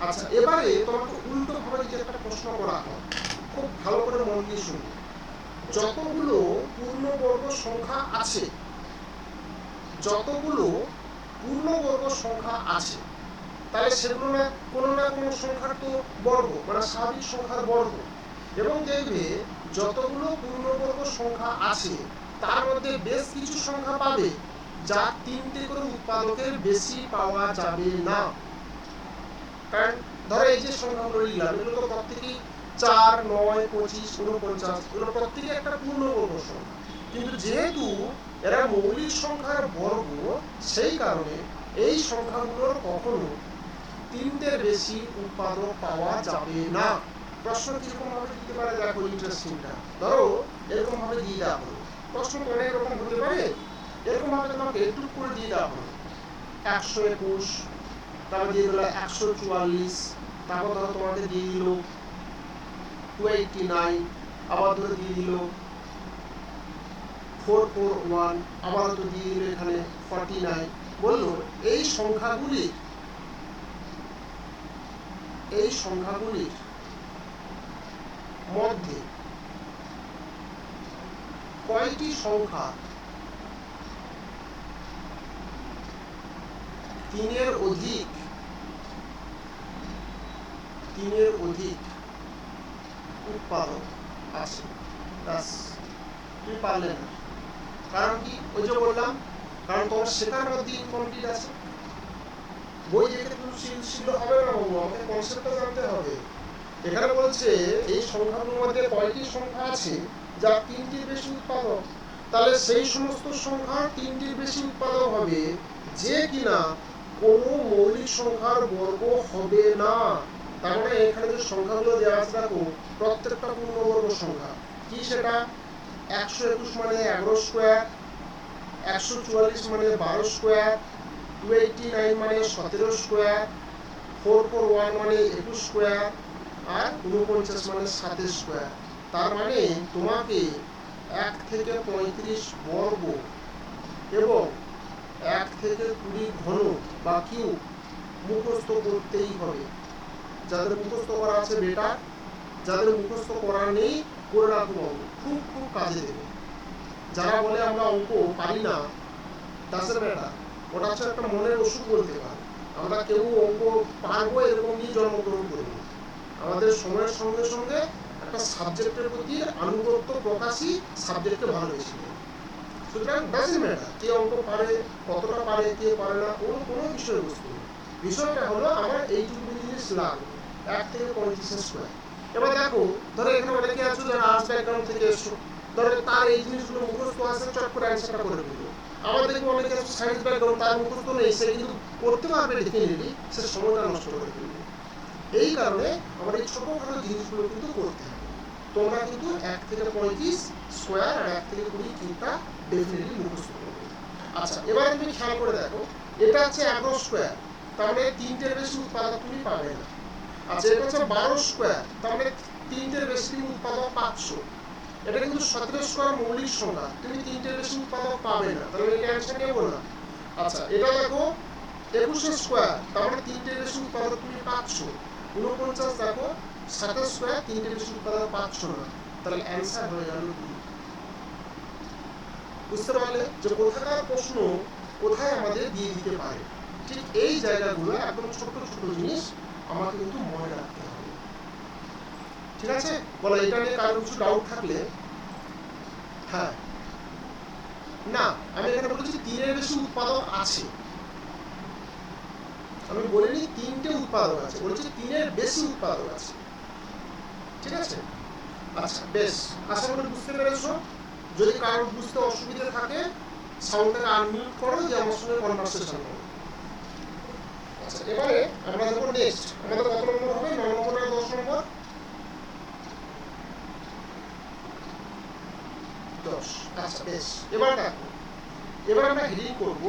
আচ্ছা, এবারে তোমাকে উল্টো ভাবে যদি একটা প্রশ্ন করা হয়, খুব ভালো করে মন দিয়ে শুনবে। যতগুলো পূর্ণবর্গ সংখ্যা আছে, যতগুলো পূর্ণবর্গ সংখ্যা আছে, তাহলে সেগুলো না কোনো সংখ্যার তো বর্গ, মানে স্বাভাবিক সংখ্যার বর্গ। এবং দেখবে যতগুলো পূর্ণবর্গ সংখ্যা আছে তার মধ্যে বেশ কিছু সংখ্যা পাবে যা 3টে করে উৎপাদকের বেশি পাওয়া যাবে না। কারণ ধরো এই যে সংখ্যাগুলো লিখলাম, এগুলো তো প্রত্যেকেই 4, 9, 25, 49, এগুলো প্রত্যেকে একটা পূর্ণবর্গ সংখ্যা। কিন্তু যেহেতু এরা মৌলিক সংখ্যার বর্গ, সেই কারণে এই সংখ্যাগুলোর কখনো 3টের বেশি উৎপাদক পাওয়া যাবে না। প্রশ্ন কিরকম ভাবে দিতে পারে দেখো, ইন্টারেস্টিংটা। ধরো এরকম ভাবে দিয়ে দেওয়া হলো, প্রশ্ন তো অনেক রকম হতে পারে। এরকম ভাবে তোমাকে একটু করে দিয়ে দেওয়া হলো 121, তারপর দিয়ে দিল 144, তারপর ধরো তোমাকে দিয়ে দিল 289, আবার ধরে দিয়ে দিল 441, আবার তো দিয়ে দিল এখানে 49। বললো এই সংখ্যাগুলির মধ্যে কয়টি সংখ্যা 3-এর অধিক উৎপাদক আছে? তুমি পারলে না। কারণ কি? ওই যে বললাম, কারণ তোমার শেখার মধ্যে ইনকমপ্লিট আছে। বই দেখে তুমি শিখলে হবে না বাবু, আমাকে কনসেপ্টটা জানতে হবে। এখানে বলছে এই সংখ্যাগুলোর মধ্যে কয়টি সংখ্যা আছে যা 3টির বেশি উৎপাদক। তাহলে সেই সমস্ত সংখ্যা 3টির বেশি উৎপাদক হবে যে কিনা কোনো মৌলিক সংখ্যার বর্গ হবে না। তার মানে এখানে যে সংখ্যাগুলো দেওয়া আছে দেখো, প্রত্যেকটা পূর্ণবর্গ সংখ্যা। কি সেটা? 121 মানে 11 স্কোয়ার, 144 মানে 12 স্কোয়ার, 289 মানে 17 স্কোয়ার, 441 মানে 21 স্কোয়ার, আর 49 মানে 7 স্কোয়ার। তার মানে তোমাকে 1 থেকে 35 বর্গ এবং 1 থেকে 20 ঘন বা কিউব মুখস্থ করতেই হবে। যাদের মুখস্থ করা আছে বেটার, যাদের মুখস্থ করা নেই করে রাখবো, খুব খুব কাজে দেবে। যারা বলে আমরা অঙ্ক পারি না, দাসের বেটা, ওটা হচ্ছে একটা মনের ওষুধ বলতে পারে। আমরা কেউ অঙ্ক পারবো এরকম নিয়ে জন্মগ্রহণ করিনি। আমাদের সময়ের সঙ্গে সঙ্গে একটা সাবজেক্টের প্রতি আনুগত্য প্রকাশই সাবজেক্টকে ভালোবেসে। সুতরাং ডাজন্ট ম্যাটার কে অঙ্ক পারে, কতটা পারে, কে পারে না, কোনো বিষয়বস্তু নেই। বিষয়টা হলো আমার এইটুকু জিনিস লাগবে, 1 থেকে 35 স্কোয়ার। এবার দেখো, ধরো এখানে অনেকে আছে যারা আর্টস ব্যাকগ্রাউন্ড থেকে এসছো, ধরো তার এই জিনিসগুলো মুখস্থ আছে, চট করে অ্যান্সারটা করে দিল। আবার দেখবো অনেকে আছে সায়েন্স ব্যাকগ্রাউন্ড, তার মুখস্থ নেই, সে কিন্তু করতে পারবে ডেফিনেটলি, সে সময়টা নষ্ট করে ফেলবে। এই কারণে আমার এই ছোটখাটো জিনিসগুলো কিন্তু করতে হবে। তোমরা কিন্তু 1 থেকে 35 স্কোয়ার আর 1 থেকে 20 কিউবটা ডেফিনেটলি মুখস্থ করবে। আচ্ছা, এবারে তুমি খেয়াল করে দেখো, এটা হচ্ছে 11 স্কোয়ার, তার মানে 3টের বেশি উৎপাদক তুমি পাবে না। আচ্ছা, এটা হচ্ছে 12 স্কোয়ার, তার মানে 3টের বেশি উৎপাদক 500। এটা কিন্তু 17 স্কোয়ার মৌলিক সংখ্যা, তুমি 3টের বেশি উৎপাদক পাবে না, তাহলে এটা অ্যান্সার নেব না। আচ্ছা, এটা দেখো 21 স্কোয়ার, তার মানে 3টের বেশি উৎপাদক তুমি 500। 49 দেখো 7 স্কোয়ার, 3টের বেশি উৎপাদক 500 না, তাহলে অ্যান্সার হয়ে গেল 2। বুঝতে পারলে যে কোথাকার প্রশ্ন কোথায় আমাদের দিয়ে দিতে পারে। ঠিক এই জায়গাগুলো একদম ছোট ছোট জিনিস আমাকে কিন্তু মনে রাখতে হবে। ঠিক আছে, বলো এটা নিয়ে কারো কিছু ডাউট থাকলে। হ্যাঁ, না আমি এখানে বলেছি 3-এর বেশি উৎপাদক আছে, আমি বলিনি 3টে উৎপাদক আছে, বলেছি 3-এর বেশি উৎপাদক আছে। ঠিক আছে, আচ্ছা বেশ, আশা করি বুঝতে পেরেছো। যদি কারোর বুঝতে অসুবিধা থাকে সাউন্ডটাকে আনমিউট করো, যে আমার সঙ্গে কনভারসেশন করো। আচ্ছা, এবারে আমরা দেখো নেক্সট আমাদের কত নম্বর হবে, 9 নম্বর আর 10 নম্বর? 10। আচ্ছা বেশ, এবার দেখো, এবার আমরা হেডিং করব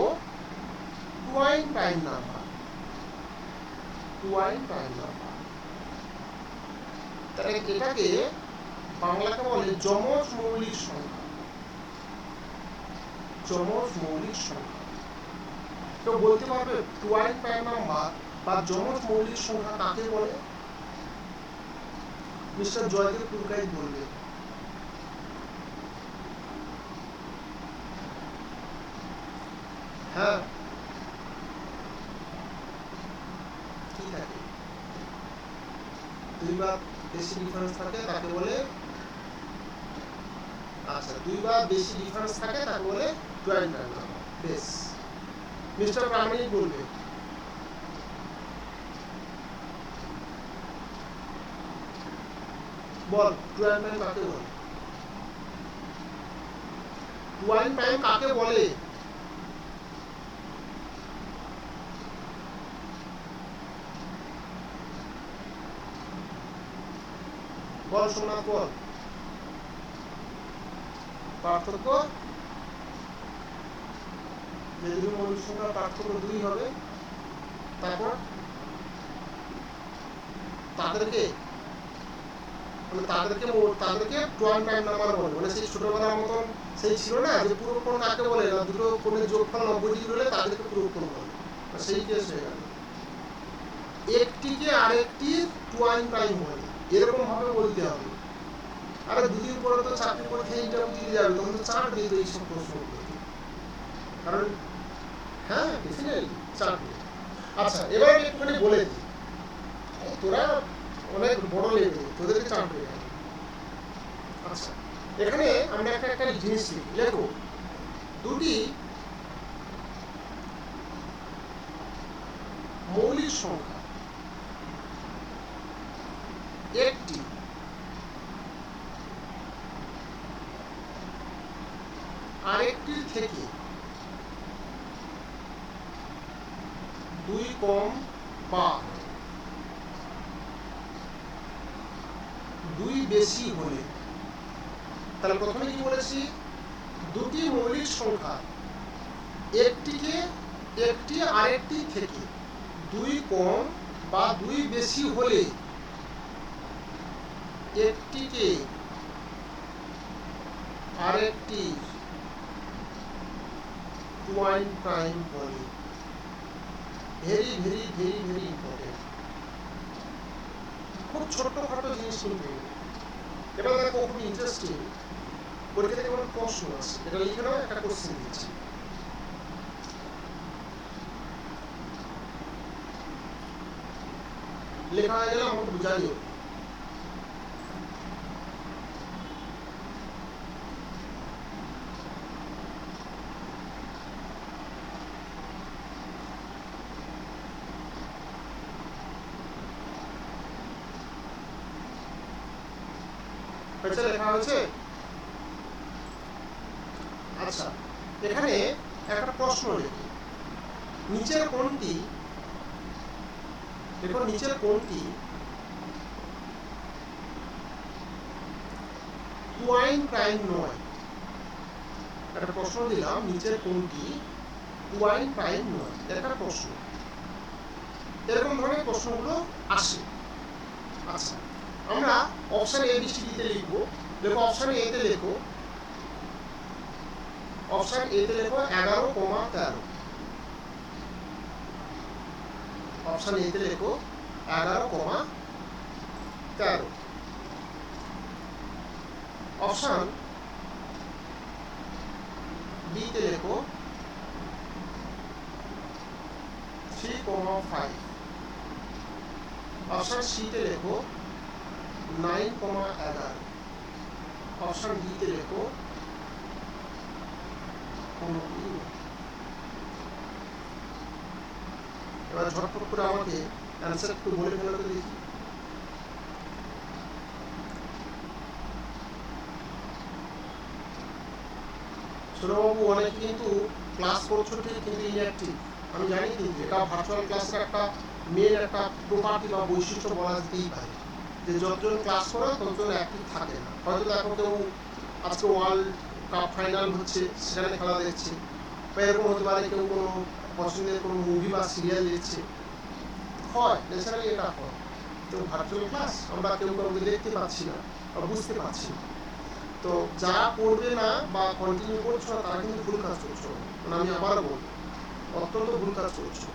টুয়াইন প্রাইম নাম্বার, টুয়াইন প্রাইম নাম্বার। তাহলে এটাকে বাংলাকে বলে যমজ মৌলিক সংখ্যা, যমজ মৌলিক সংখ্যা। কেউ বলতে পারবে টুয়াইন প্রাইম নাম্বার বা যমজ মৌলিক সংখ্যা কাকে বলে? মিস্টার জয়দেব পুরকাইত বলবে। হ্যাঁ, কি থাকে? দুই বা বেশি ডিফারেন্স থাকে তাকে বলে, আচ্ছা, দুই বা বেশি ডিফারেন্স থাকে তাকে বলে টুয়াইন প্রাইম নাম্বার। বেশ, মিস্টার প্রামাণিক বলবে। বল, টুয়াইন প্রাইম কাকে বলে? টুয়াইন প্রাইম কাকে বলে? বল সোমনাথ, বল। পার্থক্য, যে দুই মৌলিক সংখ্যার পার্থক্য 2 হবে, তারপর তাদেরকে টুয়াইন প্রাইম নাম্বার বলে। মানে সেই ছোটবেলার মতন সেই ছিল না যে পুরো কোণ কাকে বলে, না দুটো কোণের যোগফল 90 ডিগ্রি হলে তাদেরকে পুরো কোণ বলে, সেই কেস হয়ে গেল। একটিকে আরেকটির টুয়াইন প্রাইম বলে, এরকম ভাবে বলতে হবে। আরে দুদিন পরে তো চাকরি পরীক্ষায় ইন্টারভিউ দিতে যাবে, তখন তো চাপ দিয়ে দেবে এইসব প্রশ্নগুলো, কারণ হ্যাঁ ডেফিনেটলি চাপ দিয়ে। আচ্ছা, এবার আমি একটুখানি বলে দিই, তোরা অনেক বড় লেভেলে, তোদেরকে চাপ দিয়ে যাবে। আচ্ছা, এখানে আমরা একটা জিনিস লিখি, লেখো দুটি মৌলিক সংখ্যা একটি আরেকটির থেকে 2 কম বা 2 বেশি হলে, তাহলে প্রথমে কি বলেছি? দুটি মৌলিক সংখ্যা একটি আরেকটি থেকে 2 কম বা 2 বেশি হলে একটিকে আরেকটি টুয়াইন প্রাইম বলে। Very very very very important, খুব ছোট্টখাটো জিনিস কিন্তু। এবার দেখো, খুব ইন্টারেস্টিং, পরীক্ষা থেকে কোনো প্রশ্ন আছে, এটা লিখে নাও, একটা কোশ্চেন দিচ্ছি। লেখা হয়ে গেলে আমাকে বুঝাইও। হয়েছে, লেখা হয়েছে? আচ্ছা, এখানে একটা প্রশ্ন লিখি, নিচের কোনটি, দেখো নিচের কোনটি টুয়াইন প্রাইম নয়? একটা প্রশ্ন দিলাম, নিচের কোনটি টুয়াইন প্রাইম নয়, একটা প্রশ্ন। এরকম ধরনের প্রশ্নগুলো আসে। আচ্ছা, আমরা অপশন এ বি সি ডিতে লিখবো। দেখো অপশন এ তে লেখো, অপশন এ তে লেখো 11,13। অপশন এ তে লেখো 11,13। অপশন বি তে লেখো 3,5। অপশন সি তে লেখো 9,11। অপশন ডি তে লেখো কোনটি। এবার ঝটপট করে আমাকে অ্যান্সার একটু বলে ফেলো তো দেখি। ছোটবাবু, অনেকে কিন্তু ক্লাস করছো ঠিক, কিন্তু ইনঅ্যাক্টিভ, আমি জানি, কিন্তু এটা ভার্চুয়াল ক্লাসের একটা মেন একটা প্রপার্টি বা বৈশিষ্ট্য বলা যেতেই পারে, যে যতজন ক্লাস করে ততজন অ্যাক্টিভ থাকে না। হয়তো দেখো কেউ আজকে ওয়ার্ল্ড কাপ ফাইনাল হচ্ছে, সেখানে খেলা দেখছে, বা এরকম হতে পারে কেউ কোনো পছন্দের কোনো মুভি বা সিরিয়াল দেখছে, হয় ন্যাচারালি এটা হয়। তো ভার্চুয়াল ক্লাস আমরা কেউ কাউকে দেখতে পাচ্ছি না বা বুঝতে পারছি না। তো যারা পড়বে না বা কন্টিনিউ করছো না তারা কিন্তু ভুল কাজ করছো। মানে আমি আবারও বলবো, অত্যন্ত ভুল কাজ করছো।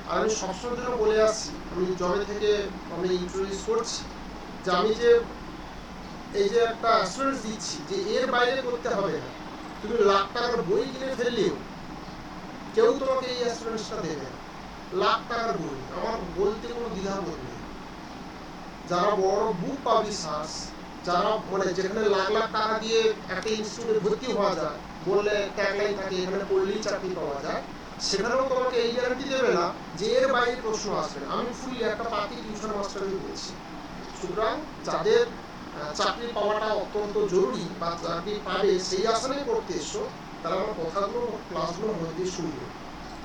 আর আমি সবসময় জন্য বলে আসছি, আমি জবে থেকে আমি ইন্ট্রোডিউস করছি যে আমি যে এই যে একটা অ্যাসুরেন্স দিচ্ছি যে এর বাইরে করতে হবে না। তুমি লাখ টাকার বই কিনে ফেললেও কেউ তোমাকে এই অ্যাসুরেন্সটা দেবে না। লাখ টাকার বই, আমার বলতে কোনো দ্বিধাবোধ নেই। যারা বড় বুক পাবলিশার্স, যারা মানে যেখানে লাখ লাখ টাকা দিয়ে একটা ইনস্টিটিউটে ভর্তি হওয়া যায়, বললে ট্যাগলাইন থাকে এখানে পড়লেই চাকরি পাওয়া যায়, সেখানেও তোমাকে এই গ্যারান্টি দেবে না যে এর বাইরে প্রশ্ন আসবে না। আমি ফুললি একটা পাতি টিউশন মাস্টারই বলছি। সুতরাং যাদের চাকরি পাওয়াটা অত্যন্ত জরুরি বা চাকরি পাবে সেই আশানে করতে এসো, তারা আমার কথাগুলো ক্লাসগুলো মনে দিয়ে শুনবে।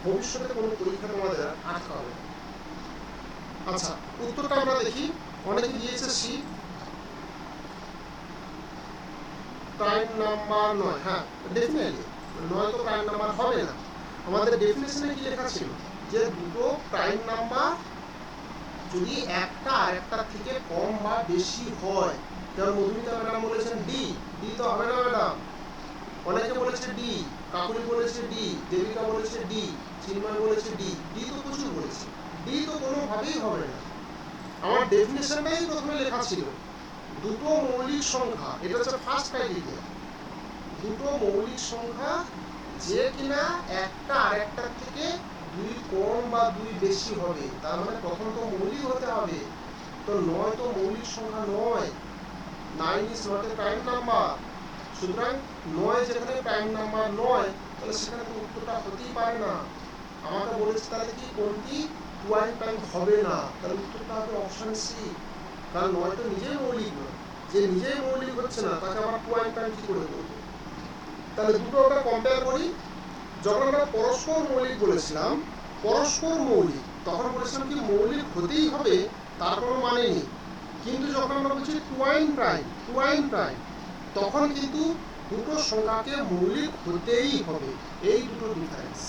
ভবিষ্যতে কোনো পরীক্ষা তোমাদের আটকা হবে না। আচ্ছা, উত্তরটা আমরা দেখি। অনেকে দিয়েছে সি, প্রাইম নাম্বার নয়। হ্যাঁ, ডেফিনেটলি নয় তো প্রাইম নাম্বার হবে না। আমাদের ডেফিনেশনে কি লেখা ছিল যে দুটো প্রাইম নাম্বার যদি একটা আরেকটার থেকে কম বা বেশি হয়, যেমন মধুমিতা ম্যাডাম বলেছেন ডি, ডি তো হবে না ম্যাডাম। অনেকে বলেছে ডি, কাকুলি বলেছে ডি, দেবিকা বলেছে ডি, চিন্ময় বলেছে ডি, ডি তো প্রচুর বলেছে। ডি তো কোনোভাবেই হবে না। আমার ডেফিনেশনটাই প্রথমে লেখা ছিল দুটো মৌলিক সংখ্যা, এটা হচ্ছে ফার্স্ট ক্রাইটেরিয়া। দুটো মৌলিক সংখ্যা যে কিনা একটা আরেকটার থেকে দুই কম বা দুই বেশি হবে, তার মানে প্রথম তো মৌলিক হতে হবে। তো নয় তো মৌলিক সংখ্যা নয়, 9 is not a prime number. সুতরাং নয় যেখানে প্রাইম নাম্বার নয়, তাহলে সেখানে তো উত্তরটা হতেই পারে না। আমাকে বলেছে তাহলে কি কোনটি টুয়াইন প্রাইম হবে না, তাহলে উত্তরটা হবে অপশন সি। কারণ নয় তো নিজেই মৌলিক নয়, যে নিজেই মৌলিক হচ্ছে না তাকে আবার টুয়াইন প্রাইম কি করে করবো। তাহলে দুটো আমরা কম্পেয়ার করি। যখন আমরা পরস্পর মৌলিক বলেছিলাম, পরস্পর মৌলিক, তখন বলেছিলাম কি মৌলিক হতেই হবে তার কোনো মানে নেই। কিন্তু যখন আমরা বলছি টুয়াইন প্রাইম, টুয়াইন প্রাইম, তখন কিন্তু দুটো সংখ্যাকে মৌলিক হতেই হবে। এই দুটো ডিফারেন্স।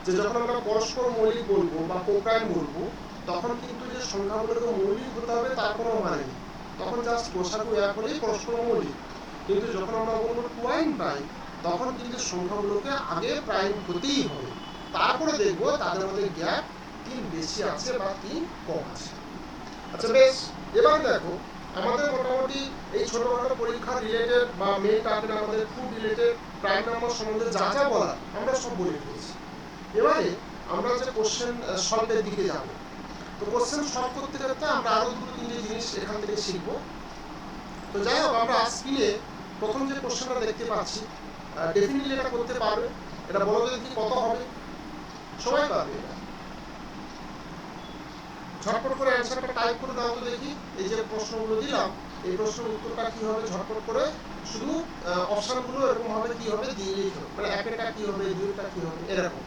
যে যখন আমরা পরস্পর মৌলিক বলবো বা কোপ্রাইম বলবো, তখন কিন্তু যে সংখ্যাগুলোকে মৌলিক হতে হবে তার কোনো মানে নেই, তখন জাস্ট গোসাগু এক হলেই পরস্পর মৌলিক। কিন্তু যখন আমরা বলবো টুয়াইন প্রাইম, তখন কিন্তু সংখ্যাগুলোকে আগে প্রাইম হতেই হবে, তারপরে দেখবো তাদের মধ্যে গ্যাপ 3 বেশি আছে বা 3 কম আছে। আচ্ছা বেশ, এবার দেখো আমাদের মোটামুটি এই ছোটখাটো পরীক্ষা রিলেটেড বা মেইন টার্গেট আমাদের খুব রিলেটেড প্রাইম নাম্বার সম্বন্ধে যা যা বলা আমরা সব বলে ফেলেছি। এবারে আমরা যে কোশ্চেন সলভের দিকে যাব। তো কোশ্চেন সলভ করতে করতে আমরা আরো দুটো তিনটে জিনিস এখান থেকে শিখবো। তো যাই হোক, আমরা স্ক্রিনে প্রথম যে কোশ্চেনটা দেখতে পাচ্ছি, ডেফিনেটলি এটা করতে পারবে। এটা বলো দেখি কত হবে, সবাই পারবে এটা। ঝটপট করে অ্যান্সারটা টাইপ করে দাও তো দেখি। এই যে প্রশ্নগুলো দিলাম, এই প্রশ্নের উত্তরটা কি হবে ঝটপট করে, শুধু অপশনগুলো এরকম হবে কি হবে দিয়ে লিখো, মানে একেরটা কি হবে, দুইটা কি হবে, এরকম।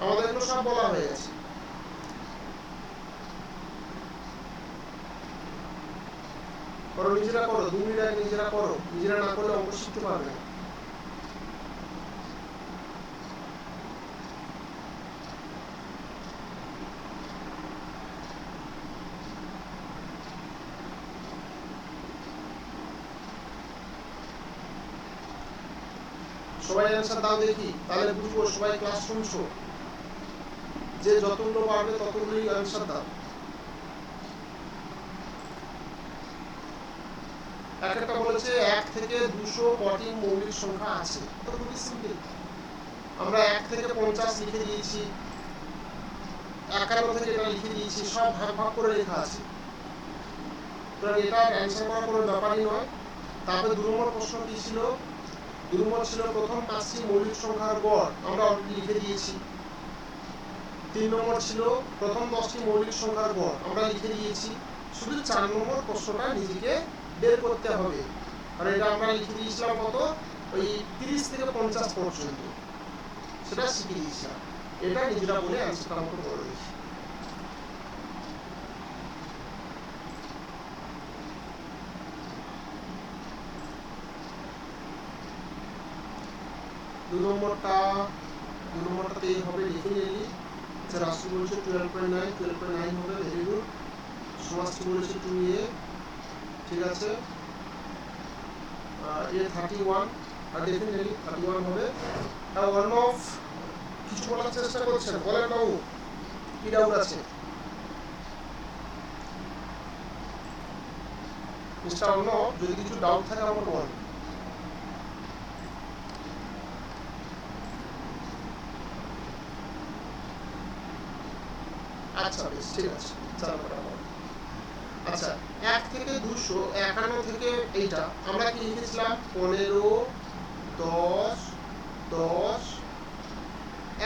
আমাদের এগুলো সব বলা হয়ে গেছে। করো, নিজেরা করো, 2 মিনিট আগে নিজেরা করো, নিজেরা না করলে অঙ্ক শিখতে পারবে না। সবাই অ্যান্সার দাও দেখি, তাহলে বুঝবো সবাই ক্লাস শুনছো। যে যতগুলো পারবে ততগুলোই অ্যান্সার দাও। একটা বলেছে 1 থেকে 200 কটি মৌলিক সংখ্যা আছে। তো খুবই সিম্পল, আমরা 1 থেকে 50 লিখে দিয়েছি, 51 থেকে এটা লিখে দিয়েছি, সব ভাগ ভাগ করে লেখা আছে। তো এটা অ্যান্সার করার কোনো ব্যাপারই নয়। তারপরে 2 নম্বর প্রশ্ন কি ছিল, 2 নম্বর ছিল প্রথম 5টি মৌলিক সংখ্যার গড়, আমরা অলরেডি লিখে দিয়েছি। 3 নম্বর ছিল প্রথম 10টি মৌলিক সংখ্যার গড়, আমরা লিখে দিয়েছি। শুধু 4 নম্বর প্রশ্নটা নিজেকে বের করতে হবে, আর এটা আমরা লিখে দিয়েছিলাম কত, ওই 30 থেকে 50 পর্যন্ত, সেটা শিখে দিয়েছিলাম। এটা নিজেরা বলে অ্যান্সারটা আমাকে করে দিয়েছি। দু নম্বরটা 2 নম্বরটাতে এই হবে ডেফিনেটলি। আচ্ছা রাশি বলেছে 12.9, 12.9 হবে, ভেরি গুড। সমাজটি বলেছে 2a, ঠিক আছে। এ 31, আর ডেফিনেটলি 31 হবে। আর ওয়ান অফ কিছু বলার চেষ্টা করছেন, বলেন বাবু, কি ডাউট আছে? মিস্টার অর্ণব, যদি কিছু ডাউট থাকে আমাকে বলেন। আচ্ছা বেশ, ঠিক আছে, আচ্ছা 1 থেকে 251 থেকে এইটা আমরা কি লিখেছিলাম? 15, 10, 10,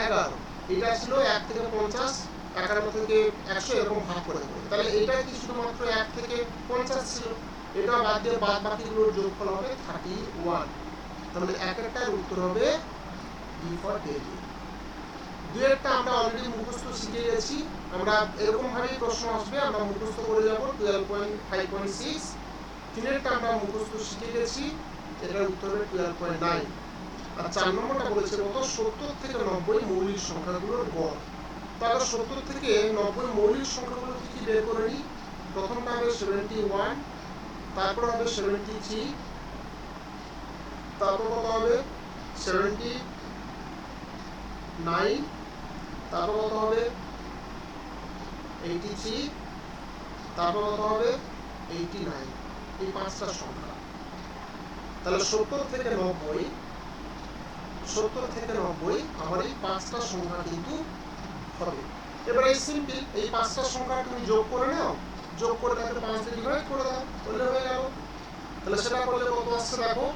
11। এটা ছিল 1 থেকে 50, 51 থেকে 100 এরকম ভাগ করে দেবো। তাহলে এটা কি শুধুমাত্র 1 থেকে 50 ছিল? এটা বাদ দিয়ে বাদ বাকিগুলোর যোগফল হবে 31। তাহলে এক একটার উত্তর হবে ডি ফর ডেলি। দুয়েরটা আমরা অলরেডি মুখস্থ শিখে গেছি। আমরা এরকম ভাবেই প্রশ্ন আসবে, আমরা মুখস্থ করে যাব 12.5.6। তিনেরটা আমরা মুখস্থ শিখে গেছি, এটার উত্তর হবে 12.9। আর 4 নম্বরটা বলেছে কত? 70 থেকে 90 মৌলিক সংখ্যাগুলোর গড়। তাহলে 70 থেকে 90 মৌলিক সংখ্যাগুলো কি বের করে নিই। প্রথমটা হবে 71, তারপর হবে 73, তারপর কত হবে 79, তারপর কত হবে 83, তারপর কত হবে 89। এই 5টা সংখ্যা। তাহলে 70 থেকে 90 আমার এই 5টা সংখ্যা কিন্তু হবে। এবার এই সিম্পল, এই 5টা সংখ্যা তুমি যোগ করে নাও, যোগ করে তাকে 5 দিয়ে ডিভাইড করে দাও, তাহলে হয়ে গেল। তাহলে সেটা করলে কত আসছে দেখো,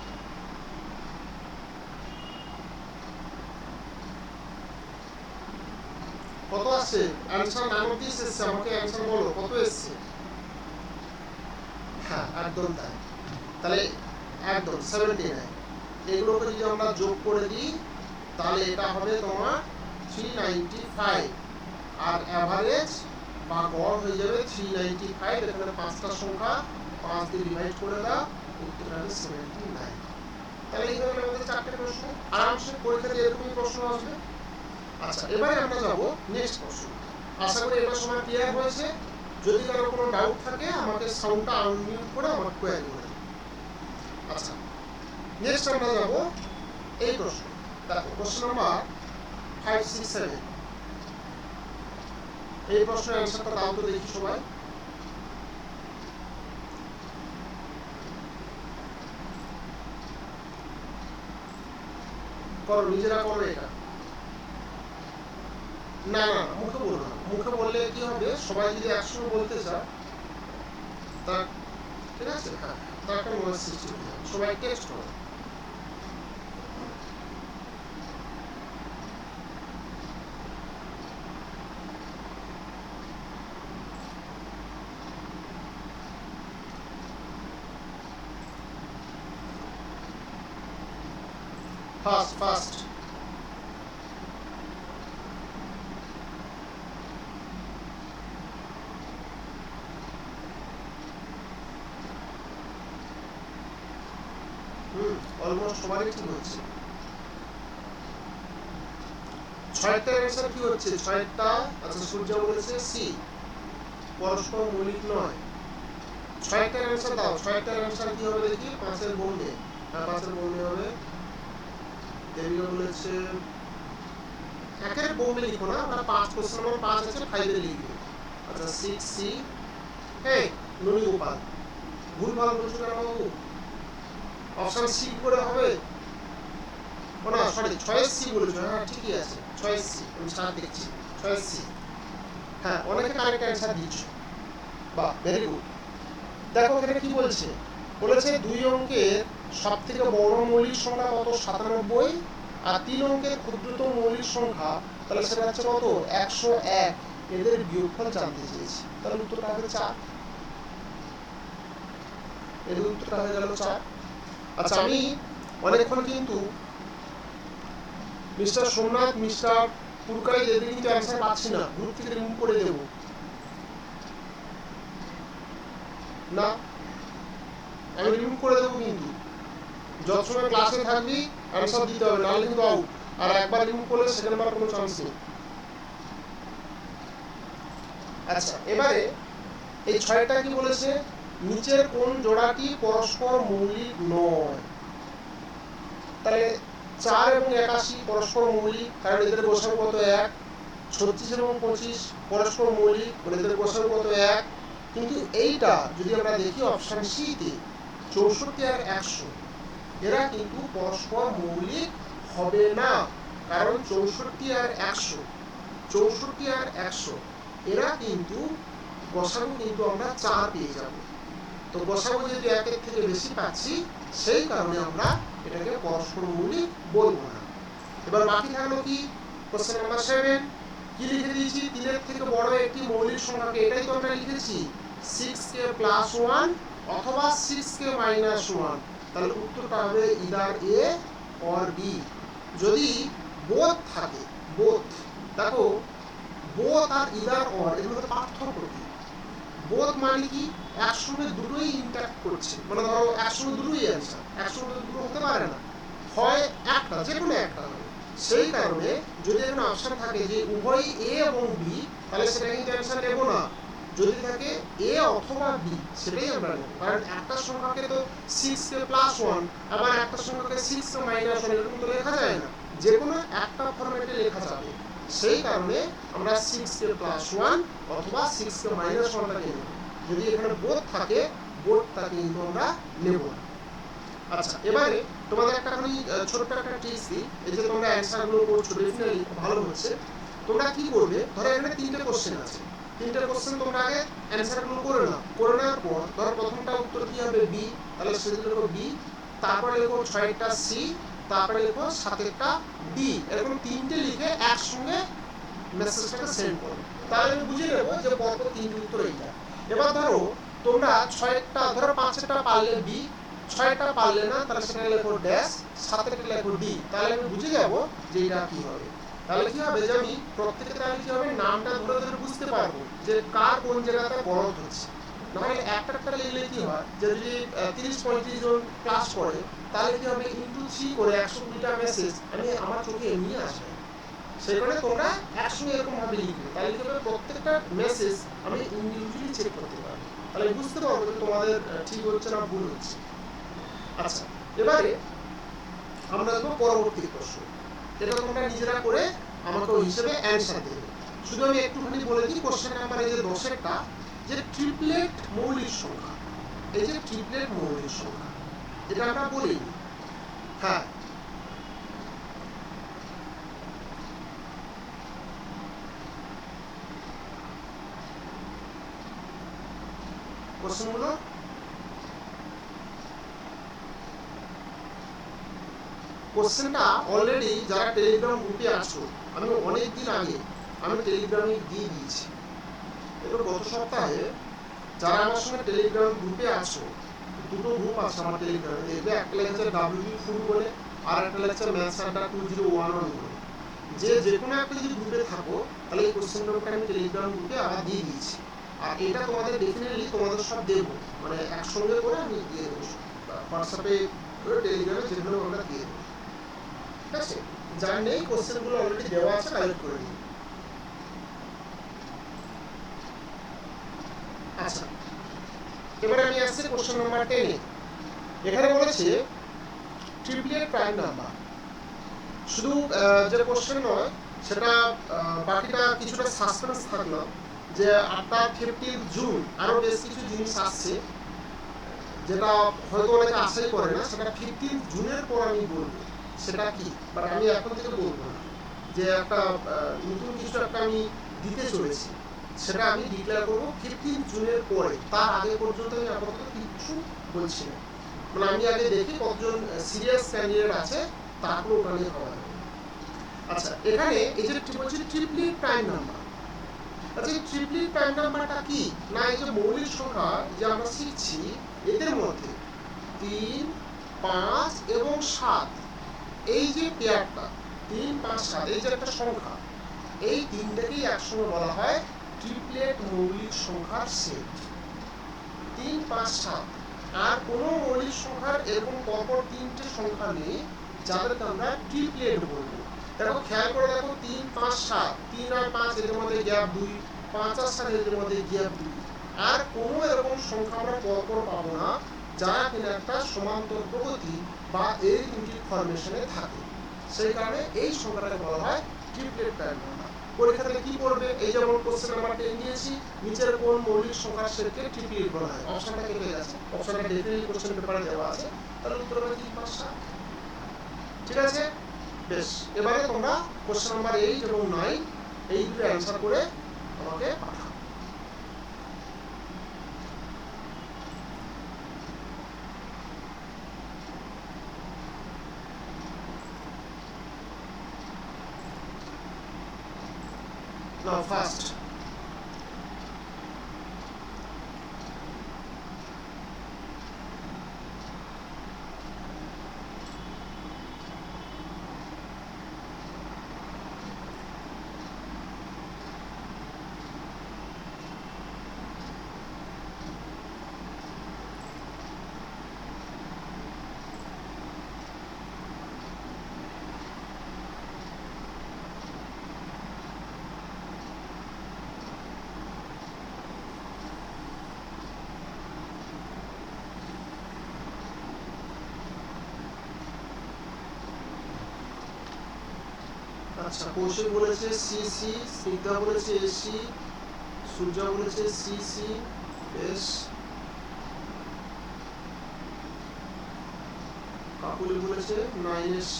কত আসছে? অ্যানসার 39 এসছে। আমাকে অ্যানসার বলো কত এসছে। হ্যাঁ একদম তাই। তাহলে একদম 79। এগুলোকে যদি আমরা যোগ করে দিই তাহলে এটা হবে তোমার 395, আর অ্যাভারেজ বা গড় হয়ে যাবে 395। এখানে 5টা সংখ্যা, 5 দিয়ে ডিভাইড করে দাও, উত্তর হবে 79। তাহলে এই ধরনের আমাদের 4টে প্রশ্ন, আরামসে পরীক্ষাতে এরকমই প্রশ্ন আসবে। আচ্ছা এবারে আমরা যাব নেক্সট প্রশ্ন। আশা করি এটা সময় ক্লিয়ার হয়েছে। যদি কারো কোনো ডাউট থাকে আমাকে সাউন্ডটা আনমিউট করে আমার কোয়ারি করে দিন। আচ্ছা নেক্সট আমরা যাব এই প্রশ্ন। দেখো প্রশ্ন নাম্বার 5, 6, 7। এই প্রশ্নের অ্যান্সারটা দাও তো দেখি সবাই। করো, নিজেরা করো এটা। না না মুখে বলবো না, মুখে বললে কি হবে, সবাই যদি একসঙ্গে বলতে চায় তা ঠিক আছে, হ্যাঁ তার একটা মনের সৃষ্টি হয়ে যাবে। সবাই টেস্ট করো। ফাস্ট অলমোস্ট সবারই ঠিক হচ্ছে। 6টার অ্যান্সার কি হচ্ছে? 6টা, আচ্ছা সূর্য বলেছে সি, পরস্পর মৌলিক নয়। 6টার অ্যান্সার দাও। 6টার অ্যান্সার কি হবে দেখি? 5-এর বর্ণে। হ্যাঁ 5-এর বর্ণে হবে। দেবীরা বলেছে 1-এর বর্ণে লিখো না, আমরা 5, কোশ্চেন নম্বর 5 আছে 5-এ লিখবে। আচ্ছা 6 সি। এই ননি গোপাল ভুল ভাল বলছো কেন বাবু? অপশন সি করে হবে? ও না সরি 6 সি বলেছো। হ্যাঁ ঠিকই আছে 6 সি, আমি সারা দেখছি 6 সি। হ্যাঁ অনেকে কারেক্ট অ্যান্সার দিচ্ছ, বাহ ভেরি গুড। দেখো এখানে কি বলছে, বলেছে 2 অঙ্কের সব থেকে বড় মৌলিক সংখ্যা কত? 97। আর 3 অঙ্কের ক্ষুদ্রতম মৌলিক সংখ্যা, তাহলে সেটা হচ্ছে কত? 101। এদের বিয়োগফল জানতে চেয়েছি। তাহলে উত্তরটা হবে 4। এদের উত্তরটা হয়ে গেল 4। আচ্ছা আমি অনেকক্ষণ কিন্তু মিস্টার সোমনাথ, মিস্টার পুরকাই, এদের কিন্তু অ্যান্সার পাচ্ছি না, গ্রুপ থেকে রিমুভ করে দেব না, আমি রিমুভ করে দেবো। কিন্তু যত সময় ক্লাসে থাকবি অ্যান্সার দিতে হবে, নাহলে কিন্তু আউট। আর একবার রিমুভ করলে সেকেন্ড বার কোনো চান্স নেই। আচ্ছা, এবারে এই 6টা কি বলেছে, নিচের কোন জোড়াটি পরস্পর মৌলিক নয়। তাহলে 4 এবং 81 পরস্পর মৌলিক, কারণ এদের গোসাগু কত 1। 36 এবং 25 পরস্পর মৌলিক, মানে এদের গোসাগু কত 1। কিন্তু এইটা যদি আমরা দেখি অপশন সি তে 64 আর 100, এরা কিন্তু পরস্পর মৌলিক হবে না, কারণ 64 আর 100 এরা কিন্তু গোসাগু কিন্তু আমরা 4 পেয়ে যাব। তো গোসাগু যেহেতু 1 এর থেকে বেশি পাচ্ছি, সেই কারণে আমরা এটাকে পরস্পর মৌলিক বলবো না। এবার বাকি থাকলো কি, কোশ্চেন নাম্বার 7 কি লিখে দিয়েছি, 3 এর থেকে বড় একটি মৌলিক সংখ্যাকে, এটাই তো আমরা লিখেছি 6k + 1 অথবা 6k - 1। তাহলে উত্তরটা হবে ইদার এ অর বি। যদি বোথ থাকে, বোথ, দেখো বোথ আর ইদার অর এর মধ্যে পার্থক্য কি? বোথ মানে কি, একসঙ্গে দুটোই ইন্টারঅ্যাক্ট করছে, মানে ধরো একসঙ্গে দুটোই অ্যান্সার, একসঙ্গে দুটো হতে পারে না, হয় একটা, যে কোনো একটা হবে। সেই কারণে যদি এখানে অপশন থাকে যে উভয় এ এবং বি, তাহলে সেটা কিন্তু অ্যান্সার নেব না। যদি থাকে এ অথবা বি, সেটাই আমরা নেব, কারণ একটা সংখ্যাকে তো 6k + 1 আবার একটা সংখ্যাকে 6k - 1 এরকম তো লেখা যায় না, যে কোনো একটা ফরম্যাটে লেখা যাবে। সেই কারণে আমরা 6k + 1 অথবা 6k - 1টাকে নেব। যদি এখানে বোথ থাকে, বোথটাকে কিন্তু আমরা নেব না। আচ্ছা, এবারে তোমাদের একটা ছোট্ট একটা টিপস দিই, এই যে তোমরা অ্যান্সারগুলো করছো ডেফিনেটলি ভালো হচ্ছে। তোমরা কি করবে, ধরো এখানে 3টে কোশ্চেন আছে, 3টে কোশ্চেন তোমরা আগে অ্যান্সারগুলো করে নাও। করে নেওয়ার পর ধরো প্রথমটা উত্তর কি হবে বি, তাহলে সেটা লিখো বি, তারপরে লিখো 6টা সি, তারপরে লিখো 7টা ডি, এরকম 3টে লিখে একসঙ্গে মেসেজটাকে সেন্ড করো। তাহলে আমি বুঝে নেবো যে পরপর 3টে উত্তর এইটা। এবার ধরো তোমরা 6টা, ধরো 5টা পারলে বি, 6টা পারলে না, তাহলে সেটা লেখো ড্যাশ, 7টা লেখো ডি। তাহলে আমি বুঝে যাব যে এটা কি হবে। তাহলে কি হবে যে আমি প্রত্যেকটা তাহলে কি হবে, নামটা ধরে ধরে বুঝতে পারবো যে কার কোন জায়গাতে গলদ হচ্ছে। নাহলে একটা লিখলে কি হয়, যে যদি 30-35 জন ক্লাস করে, তাহলে কি হবে ইনটু 3 করে 120টা মেসেজ আমি আমার চোখে এমনি আসবে। সেখানে তোমরা একসঙ্গে এরকম ভাবে লিখবে, তাহলে কি হবে প্রত্যেকটা মেসেজ আমি ইন্ডিভিজুয়ালি চেক করতে পারবো, তাহলে বুঝতে পারবো যে তোমাদের ঠিক হচ্ছে না ভুল হচ্ছে। আচ্ছা, এবারে আমরা দেখবো পরবর্তী প্রশ্ন। এটা তোমরা নিজেরা করে আমাকে ওই হিসেবে অ্যান্সার দেবে। শুধু আমি একটুখানি বলে দিই, কোশ্চেন নাম্বার এই যে 10-এরটা, যে ট্রিপলেট মৌলিক সংখ্যা, এই যে ট্রিপলেট মৌলিক সংখ্যা, এটা আমরা বলিনি। হ্যাঁ, কোশ্চেনগুলো কোশ্চেনটা অলরেডি যারা টেলিগ্রাম গ্রুপে আছো, আমি অনেক দিন আগে আমি টেলিগ্রামে দিয়ে দিয়েছি। এবার গত সপ্তাহে যারা আমার সঙ্গে টেলিগ্রাম গ্রুপে আছো, দুটো গ্রুপ আছে আমার টেলিগ্রামে, দেখবে একটা লেখা WB ফুল বলে, আর একটা লেখা ম্যাথস আড্ডা 2011 বলে। যে কোনো একটা যদি গ্রুপে থাকো, তাহলে এই কোশ্চেনটাকে আমি টেলিগ্রাম গ্রুপে আবার দিয়ে দিয়েছি। আর এটা তোমাদের ডেফিনেটলি তোমাদের সব দেবো, মানে একসঙ্গে করে আমি দিয়ে দেবো, হোয়াটসঅ্যাপে টেলিগ্রামে যেগুলো আমরা দিয়ে দেবো। ঠিক আছে, যার নেই কোশ্চেনগুলো অলরেডি দেওয়া আছে, কালেক্ট করে নিন। আচ্ছা, এবারে আমি আসছি কোশ্চেন নাম্বার 10। এখানে বলেছে ট্রিপলেট প্রাইম নাম্বার। শুধু যে কোশ্চেন নয়, সেটা বাকিটা কিছুটা সাসপেন্স থাকলো, যে 15 জুন আরো বেশ কিছু জিনিস আসছে, যেটা হয়তো অনেকে আশাই করে না, সেটা 15 জুনের পর আমি বলবো সেটা কি, বাট আমি এখন থেকে বলবো না, যে একটা নতুন কিছু একটা আমি দিতে চলেছি, সেটা আমি ডিক্লেয়ার করবো 15 জুনের পরে। তার আগে পর্যন্ত আমি আপাতত কিছু বলছি না, মানে আমি আগে দেখি কতজন সিরিয়াস ক্যান্ডিডেট আছে, তারপর ওটা নিয়ে ভাবা যাবে। আচ্ছা, এখানে এই যে বলছি ট্রিপলেট প্রাইম নাম্বার। আচ্ছা, এই ট্রিপলেট প্রাইম নাম্বারটা কি না, এই যে মৌলিক সংখ্যা যে আমরা শিখছি, এদের মধ্যে 3, 5 এবং 7, এই যে পেয়ারটা 3, 5, 7, এই যে একটা সংখ্যা, এই তিনটাকেই একসঙ্গে বলা হয় ট্রিপলেট মৌলিক সংখ্যার সেট। 3, 5, 7, আর কোনো মৌলিক সংখ্যার এরকম পরপর 3টে সংখ্যা নেই যাদেরকে আমরা ট্রিপলেট বলবো। দেখো খেয়াল করে দেখো 3 5 7 3 আর 5 এর মধ্যে গ্যাপ 2, 5 আর 7 এর মধ্যে গ্যাপ 2। আর কোনো এরকম সংখ্যা আমরা পরপর পাবো না যারা কিনা একটা সমান্তর প্রগতি বা এই দুটি ফরমেশনে থাকে। সেই কারণে এই সংখ্যাটাকে বলা হয় ট্রিপলেট প্যারাবোলা। পরীক্ষাতে কি পড়বে, এই যেমন কোশ্চেন নাম্বার 10 দিয়েছি, নিচের কোন মৌলিক সংখ্যার সেটকে ট্রিপলেট বলা হয়। অপশনটা কেটে গেছে, অপশনটা ডেফিনেটলি কোশ্চেন পেপারে দেওয়া আছে, তাহলে উত্তর হবে 3 5 7। ঠিক আছে, বেশ। এবারে তোমরা কোশ্চেন নাম্বার 8 এবং 9 এই দুটো অ্যানসার করে আমাকে পাঠাও। Now first, আচ্ছা, কৌশিক বলেছে সিসি, স্নিগ্ধা বলেছে এসি, সূর্যা বলেছে সিসি, বেশ। কাকুলি বলেছে 9SC,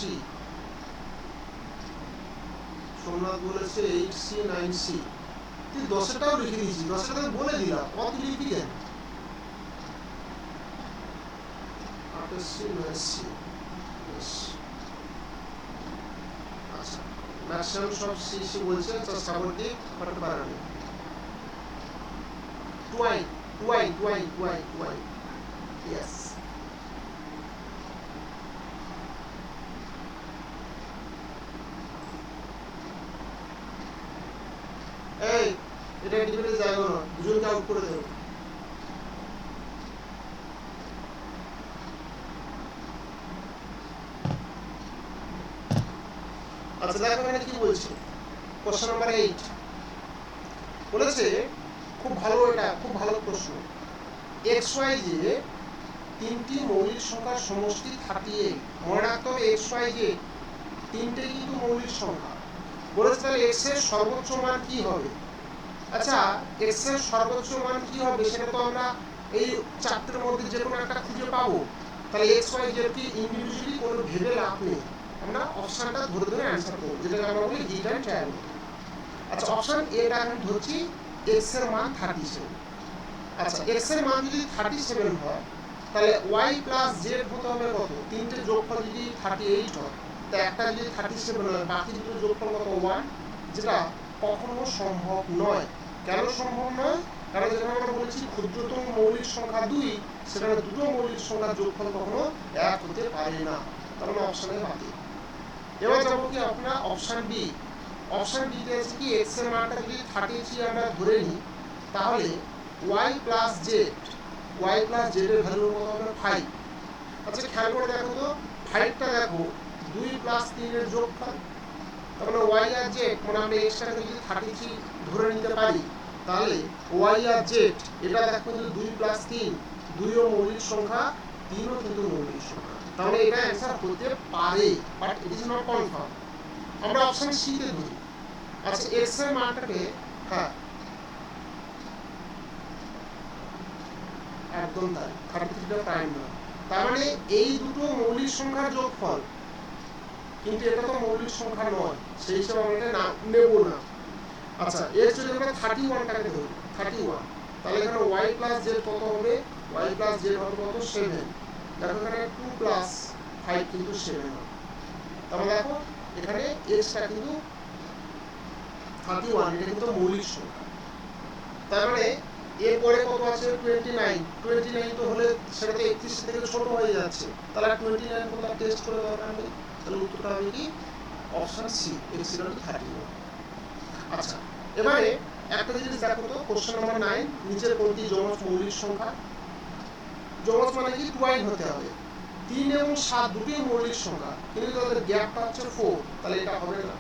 সোমনাথ বলেছে 8C 9C। তুই 10টাও লিখে দিয়েছি, 10টা বলে দিলাম, কত লিখবি কেন? 8SC 9SC, বেশ। আচ্ছা, ম্যাক্সিমাম সব সিসি বলছে, আচ্ছা সাবর্দিক পাঠাতে পারেনি। টুয়াই, ইয়েস। এই এটা ডিবেটে যাবে না, দুজনকে আউট করে দেবো। আচ্ছা দেখো এখানে কি বলছে, কোশ্চেন নাম্বার 8 বলেছে, খুব ভালো, এটা খুব ভালো প্রশ্ন। XY যে তিনটি মৌলিক সংখ্যার সমষ্টি 38, মনে রাখতে হবে XY যে তিনটে কিন্তু মৌলিক সংখ্যা বলেছে, তাহলে x এর সর্বোচ্চ মান কি হবে? আচ্ছা, x এর সর্বোচ্চ মান কি হবে সেটা তো আমরা এই চারটির মধ্যে যে কোনো একটা খুঁজে পাবো। তাহলে XY যে কি ইন্ডিভিজুয়ালি কোনো ভেবে লাভ নেই, আমরা অপশনটা ধরে ধরে অ্যান্সার করব, যেটাকে আমরা বলি হিট অ্যান্ড ট্রায়াঙ্গল। আচ্ছা, অপশন এটা আমি ধরছি x এর মান 37। আচ্ছা, x এর মান যদি 37 হয় তাহলে y প্লাস z হতে হবে কত? তিনটে যোগফল যদি 38 হয়, তা একটা যদি 37 হয়, বাকি দুটো যোগফল কত? 1, যেটা কখনো সম্ভব নয়। কেন সম্ভব নয়? কারণ যেটা আমরা বলেছি ক্ষুদ্রতম মৌলিক সংখ্যা 2, সেখানে দুটো মৌলিক সংখ্যার যোগফল কখনো 1 হতে পারে না, তার মানে অপশনে বাতিল। এবার যাবো কি আপনার অপশন বি। অপশন বি তে আছে কি, x এর মানটা যদি 33 আমরা ধরে নিই, তাহলে y প্লাস z এর ভ্যালু কত হবে? 5। আচ্ছা খেয়াল করে দেখো তো, 5টা দেখো 2 প্লাস 3 এর যোগফল, তার মানে y আর z, মানে আমরা x টাকে যদি 33 ধরে নিতে পারি, তাহলে y আর z এটা দেখো কিন্তু 2 প্লাস 3, 2 ও মৌলিক সংখ্যা, 3 ও কিন্তু মৌলিক সংখ্যা, তাহলে এটা অ্যান্সার হতে পারে, but it is not confirm. আমরা অপশন সি তে ধরি। আচ্ছা, x এর মানটাকে, হ্যাঁ একদম তাই, 33টা প্রাইম না, তার মানে এই দুটো মৌলিক সংখ্যার যোগফল, কিন্তু এটা তো মৌলিক সংখ্যা নয়, সেই হিসাবে আমরা এটা নেব না। আচ্ছা, এর যদি আমরা 31টাকে ধরি, 31, তাহলে এখানে y প্লাস z কত হবে? y প্লাস z হবে কত? 7। দেখো এখানে 2 প্লাস 5 কিন্তু 7 হবে, তাহলে দেখো এখানে x টা কিন্তু 31, এটা কিন্তু মৌলিক সংখ্যা। তার মানে এরপরে কত আছে? 29 তো হলে সেটা তো 31 থেকে ছোট হয়ে যাচ্ছে, তাহলে 29 কত টেস্ট করে দরকার নেই, তাহলে উত্তরটা হবে কি অপশন সি, x = 31। আচ্ছা, এবারে একটা জিনিস দেখো তো, কোশ্চেন নাম্বার 9, নিচের কোনটি যমজ মৌলিক সংখ্যা? যমজ মানে কি টুয়াইন হতে হবে, 3 এবং 7 দুটোই মৌলিক সংখ্যা, কিন্তু তাদের গ্যাপটা হচ্ছে 4, তাহলে এটা হবে না।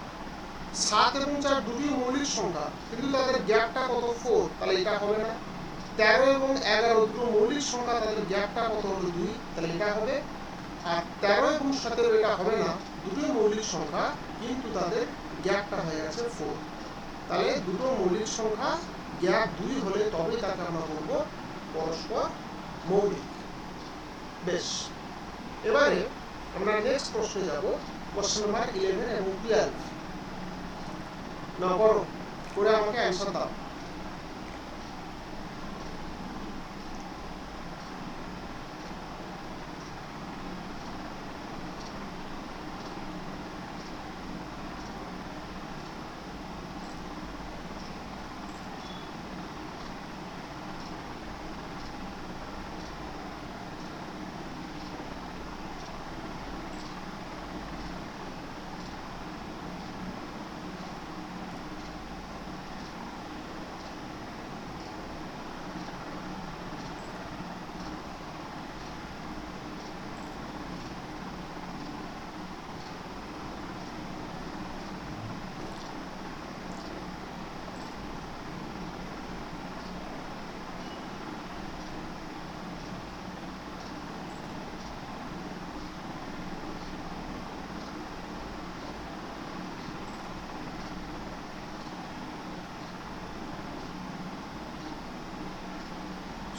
7 এবং 4 দুটোই মৌলিক সংখ্যা, কিন্তু তাদের গ্যাপটা কত? 4, তাহলে এটা হবে না। 13 এবং 11 দুটো মৌলিক সংখ্যা, তাদের গ্যাপটা কত হলো? 2, তাহলে এটা হবে। আর 13 এবং 17 এটা হবে না, দুটোই মৌলিক সংখ্যা, কিন্তু তাদের গ্যাপটা হয়ে গেছে 4। তাহলে দুটো মৌলিক সংখ্যা গ্যাপ 2 হলে তবে তাকে আমরা বলবো পরস্পর মৌলিক। বেশ, এবারে আমরা নেক্সট প্রশ্নে যাব, কোশ্চেন নাম্বার 11 এবং 12। না করো, করে আমাকে অ্যান্সার দাও।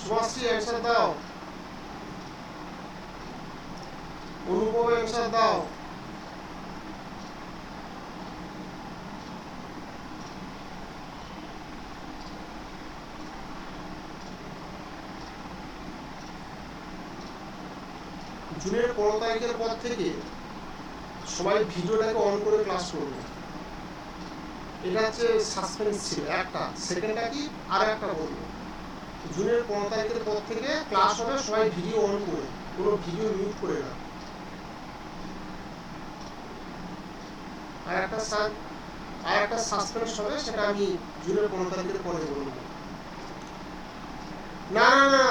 সুভাশ্রী অ্যান্সার দাও, অনুভব অ্যান্সার দাও। জুনের 15 তারিখের পর থেকে সবাই ভিডিওটাকে অন করে ক্লাস করবে। এটা হচ্ছে সাসপেন্স ছিল একটা, সেকেন্ডটা কি আর একটা বলবো। জুনের 15 তারিখের পর থেকে ক্লাস হবে, সবাই ভিডিও অন করে, কোনো ভিডিও মিউট করে না। আর একটা সাসপেন্স হবে, সেটা আমি জুনের 15 তারিখের পরে বলবো। না না না,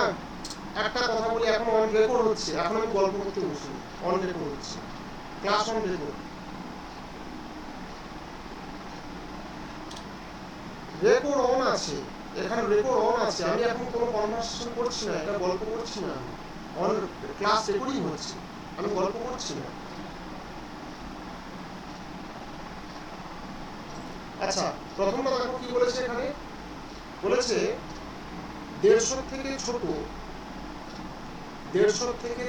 একটা কথা বলি, এখন অন রেকর্ড হচ্ছে, এখন আমি গল্প করতে বসিনি, অন রেকর্ড হচ্ছে, class on record. Record on আছে, এখানে রেকর্ড অন আছে, আমি এখন কোনো কনভারসেশন করছি না, এটা গল্প করছি না, আমি অন ক্লাস রেকর্ডিং হচ্ছে, আমি গল্প করছি না। আচ্ছা, প্রথমটা দেখো কি বলেছে এখানে, বলেছে 150 থেকে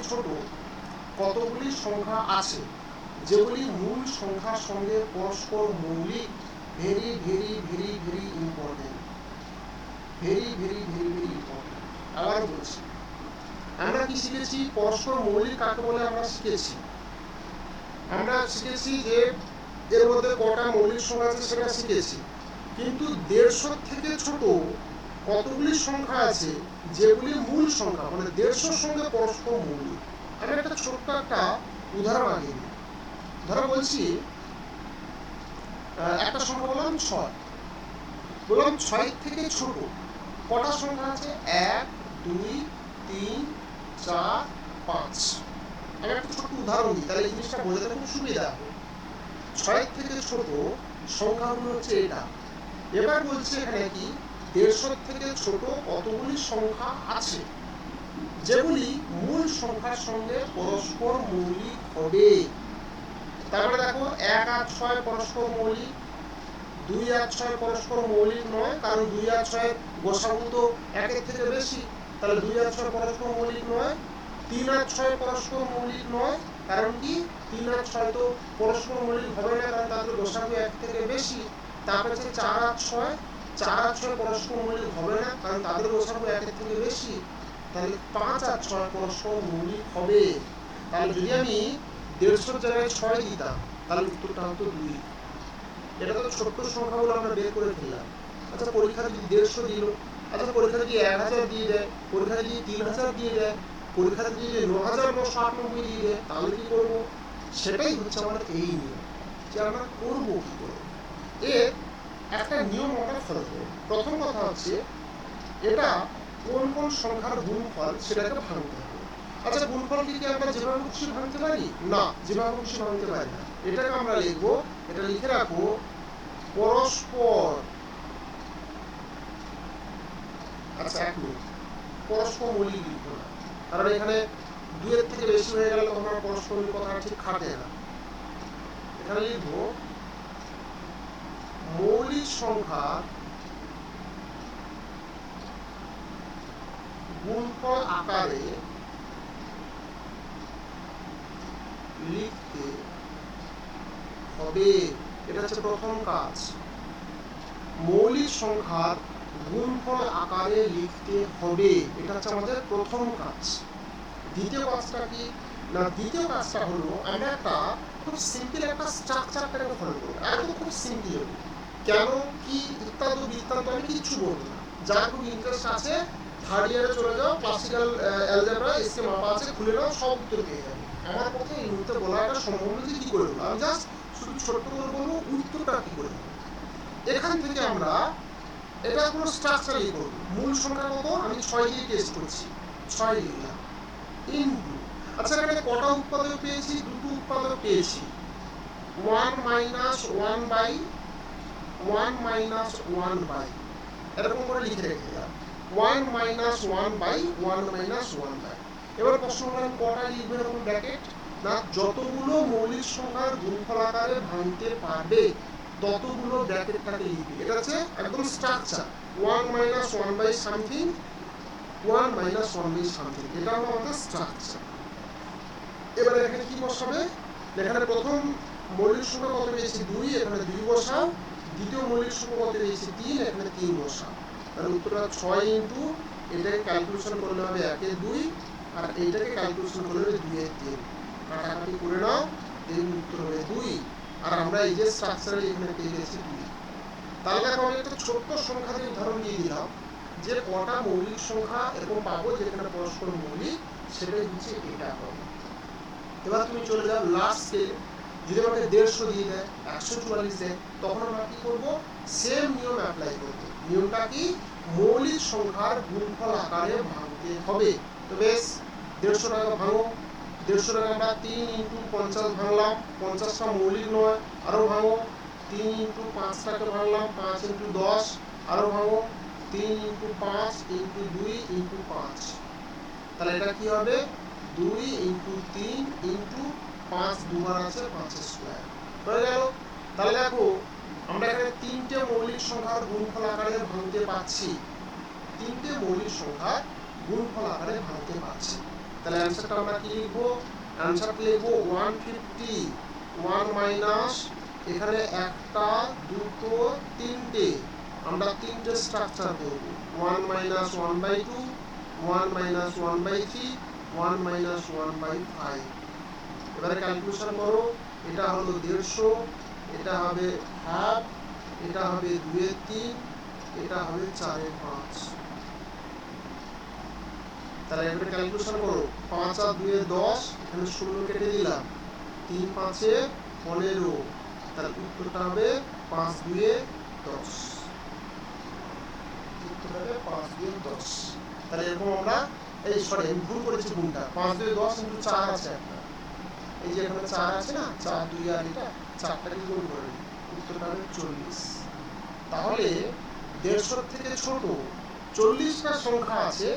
ছোট কতগুলি সংখ্যা আছে যেগুলি মূল সংখ্যার সঙ্গে পরস্পর মৌলিক। Very very very very important, very very very very important. আবার বলছি, আমরা কি শিখেছি? পরস্পর মৌলিক কাকে বলে আমরা শিখেছি। আমরা শিখেছি যে এর মধ্যে কটা মৌলিক সংখ্যা আছে সেটা শিখেছি, কিন্তু 150 থেকে ছোট কতগুলি সংখ্যা আছে যেগুলি মূল সংখ্যা, মানে 150 সঙ্গে পরস্পর মৌলিক। আমি একটা ছোট্ট একটা উদাহরণ আগে দিই। ধরো বলছি একটা সংখ্যা বললাম 6, বললাম 6 থেকে ছোট কটা সংখ্যা আছে? 1 2 3 4 5। আমি একটা ছোট্ট উদাহরণ দিই, তাহলে এই জিনিসটা বোঝাতে খুব সুবিধা হবে। 6 থেকে ছোট সংখ্যাগুলো হচ্ছে এটা। এবার বলছে এখানে কি 150 থেকে ছোট কতগুলি সংখ্যা আছে যেগুলি মূল সংখ্যার সঙ্গে পরস্পর মৌলিক হবে। তারপরে দেখো 1 আর 6 পরস্পর মৌলিক, 2 আর 6 পরস্পর মৌলিক নয়, কারণ 2 আর 6 গোসাগু তো 1 এর থেকে বেশি, তাহলে 2 আর 6 পরস্পর মৌলিক নয়। 3 আর 6 পরস্পর মৌলিক নয়, কারণ কি 3 আর 6 তো পরস্পর মৌলিক হবে না, কারণ তাদের গোসাগু 1 থেকে বেশি। তারপরে 4 আর 6 পরস্পর মৌলিক হবে না, কারণ তাদের গোসাগু 1 এর থেকে বেশি। তাহলে 5 আর 6 পরস্পর মৌলিক হবে। তাহলে যদি আমি 150 জায়গায় 6 দিতাম, তাহলে উত্তরটা হতো 2। এটা তো ছোট্ট সংখ্যাগুলো আমরা বের করে ফেললাম। আচ্ছা, পরীক্ষা যদি 150 দিল, আচ্ছা পরীক্ষা যদি 1000 দিয়ে দেয়, পরীক্ষা যদি 3000 দিয়ে দেয়, পরীক্ষা যদি 9998 দিয়ে দেয়, তাহলে কি করবো? সেটাই হচ্ছে আমাদের এই নিয়ম, যে আমরা করবো কি করে। এর একটা নিয়ম আমরা ফলো করব। প্রথম কথা হচ্ছে, এটা কোন কোন সংখ্যার গুণফল সেটাকে ভাঙতে হবে। আচ্ছা, গুণফলকে কি আমরা যেভাবে খুশি ভাঙতে পারি? না, যেভাবে খুশি ভাঙতে পারি না। এটাকে আমরা লিখবো, এটা লিখে রাখবো, পরস্পর, আচ্ছা এক মিনিট, পরস্পর মৌলিক লিখবো না, কারণ এখানে দুইয়ের থেকে বেশি হয়ে গেলে তখন আর পরস্পর মৌলিক কথাটা ঠিক খাটে না। এখানে লিখবো মৌলিক সংখ্যা গুণফল আকারে লিখতে হবে। এটা হচ্ছে প্রথম কাজ, মৌলিক সংখ্যার গুণফল আকারে লিখতে হবে, এটা হচ্ছে আমাদের প্রথম কাজ। দ্বিতীয় কাজটা কি না, দ্বিতীয় কাজটা হলো আমরা একটা খুব সিম্পল একটা স্ট্রাকচারটাকে ফলো করবো, একদম খুব সিম্পল হবে। কেন কি ইত্যাদি বৃত্তান্ত আমি কিচ্ছু বলবো না, যার খুব ইন্টারেস্ট আছে থার্ড ইয়ারে চলে যাও, ক্লাসিক্যাল অ্যালজেব্রা এসকে মাপা আছে, খুলে নাও, সব উত্তর পেয়ে যাবে। আমার পক্ষে এই মুহূর্তে বলাটা সম্ভব নয় যে কি করে বলবো, আমি জাস্ট শুধু ছোট্ট করে বলবো উত্তরটা কি করে হবে। এখান থেকে আমরা এটা কোনো স্ট্রাকচারই করবো। মূল সংখ্যা কত, আমি 6 দিয়ে টেস্ট করছি, 6 লিখলাম, ইনটু, আচ্ছা এখানে কটা উৎপাদক পেয়েছি, দুটো উৎপাদক পেয়েছি, 1 মাইনাস 1 বাই 1 মাইনাস 1 বাই, এরকম করে লিখে রেখে দিলাম, 1 মাইনাস 1 বাই 1 মাইনাস 1 বাই। এবার প্রশ্ন হলো কটা লিখবে এরকম ব্র্যাকেট, না যতগুলো মৌলিক সংখ্যার গুণফল আকারে ভাঙতে পারবে ততগুলো ব্র্যাকেটটাকে লিখবে। এটা হচ্ছে একদম structure, 1 minus 1 by something, 1 minus 1 by something, এটা হলো আমাদের স্ট্রাকচার। এবারে এখানে কি বসাবে, এখানে প্রথম মৌলিক সংখ্যা কত পেয়েছি 2, এখানে 2 বসাও, দ্বিতীয় মৌলিক সংখ্যা কত পেয়েছি 3, এখানে 3 বসাও। তাহলে উত্তরটা 6 ইনটু, এটাকে ক্যালকুলেশন করলে হবে 1 এর 2, আর এইটাকে ক্যালকুলেশন করলে হবে 2 এর 3, কাটাকাটি করে নাও, এর উত্তর হবে 2। আর আমরা এই যে স্ট্রাকচারে এখানে পেয়ে গেছি 2। তাহলে দেখো আমি একটা ছোট্ট সংখ্যা দিয়ে উদাহরণ দিয়ে দিলাম যে কটা মৌলিক সংখ্যা এরকম পাবো যেখানে পরস্পর মৌলিক, সেটাই হচ্ছে এটা হবে। এবার তুমি চলে যাও লাস্ট স্কেলে, যদি আমাকে 150 দিয়ে দেয়, 144 দেয়, তখন আমরা কি করবো, সেম নিয়ম অ্যাপ্লাই করবো। নিয়মটা কি, মৌলিক সংখ্যার গুণফল আকারে ভাঙতে হবে। তো বেশ, 150 টাকা ভাঙো, 150 টাকা আমরা 3 ইন্টু 50 ভাঙলাম, 50টা মৌলিক নয়, আরো ভাঙো, 3 ইন্টু 5 টাকা ভাঙলাম, 5 ইন্টু 10, আরো ভাঙো, 3 ইন্টু 5 ইন্টু 2 ইন্টু 5, তাহলে এটা কি হবে, 2 ইন্টু 3 ইন্টু 5, দুবার আছে 5 স্কোয়ার হয়ে গেল। তাহলে দেখো আমরা এখানে তিনটে মৌলিক সংখ্যার গুণফল আকারে ভাঙতে পারছি, তিনটে মৌলিক সংখ্যার গুণফল আকারে ভাঙতে পারছি। তাহলে অ্যান্সারটা আমরা কি লিখবো, অ্যান্সারটা লিখবো 150, 1 মাইনাস, এখানে একটা দুটো তিনটে, আমরা তিনটে স্ট্রাকচার করব, 1 minus 1 by 2, 1 minus 1 by 3, 1 minus 1 by 5। এবারে ক্যালকুলেশন করো, এটা হলো 150, এটা হবে হাফ, এটা হবে 2 এর 3, এটা হবে 4 এর 5। তাহলে এবারে ক্যালকুলেশন করো, 5 আর 2 এর 10, এখানে 16 কেটে দিলাম, 3 5 এ 15, তাহলে উত্তরটা হবে 5 2 এ 10, উত্তর হবে 5 2 এ 10। তাহলে এরকম আমরা, এই সরি আমি ভুল করেছি গুণটা, 5 2 এ 10 ইনটু 4 আছে একটা, এই যে এখানে 4 আছে না, 4 2 আর এটা 4টাকে গুণ করে নিই, উত্তরটা হবে 40। তাহলে 150 থেকে ছোট 40টা সংখ্যা আছে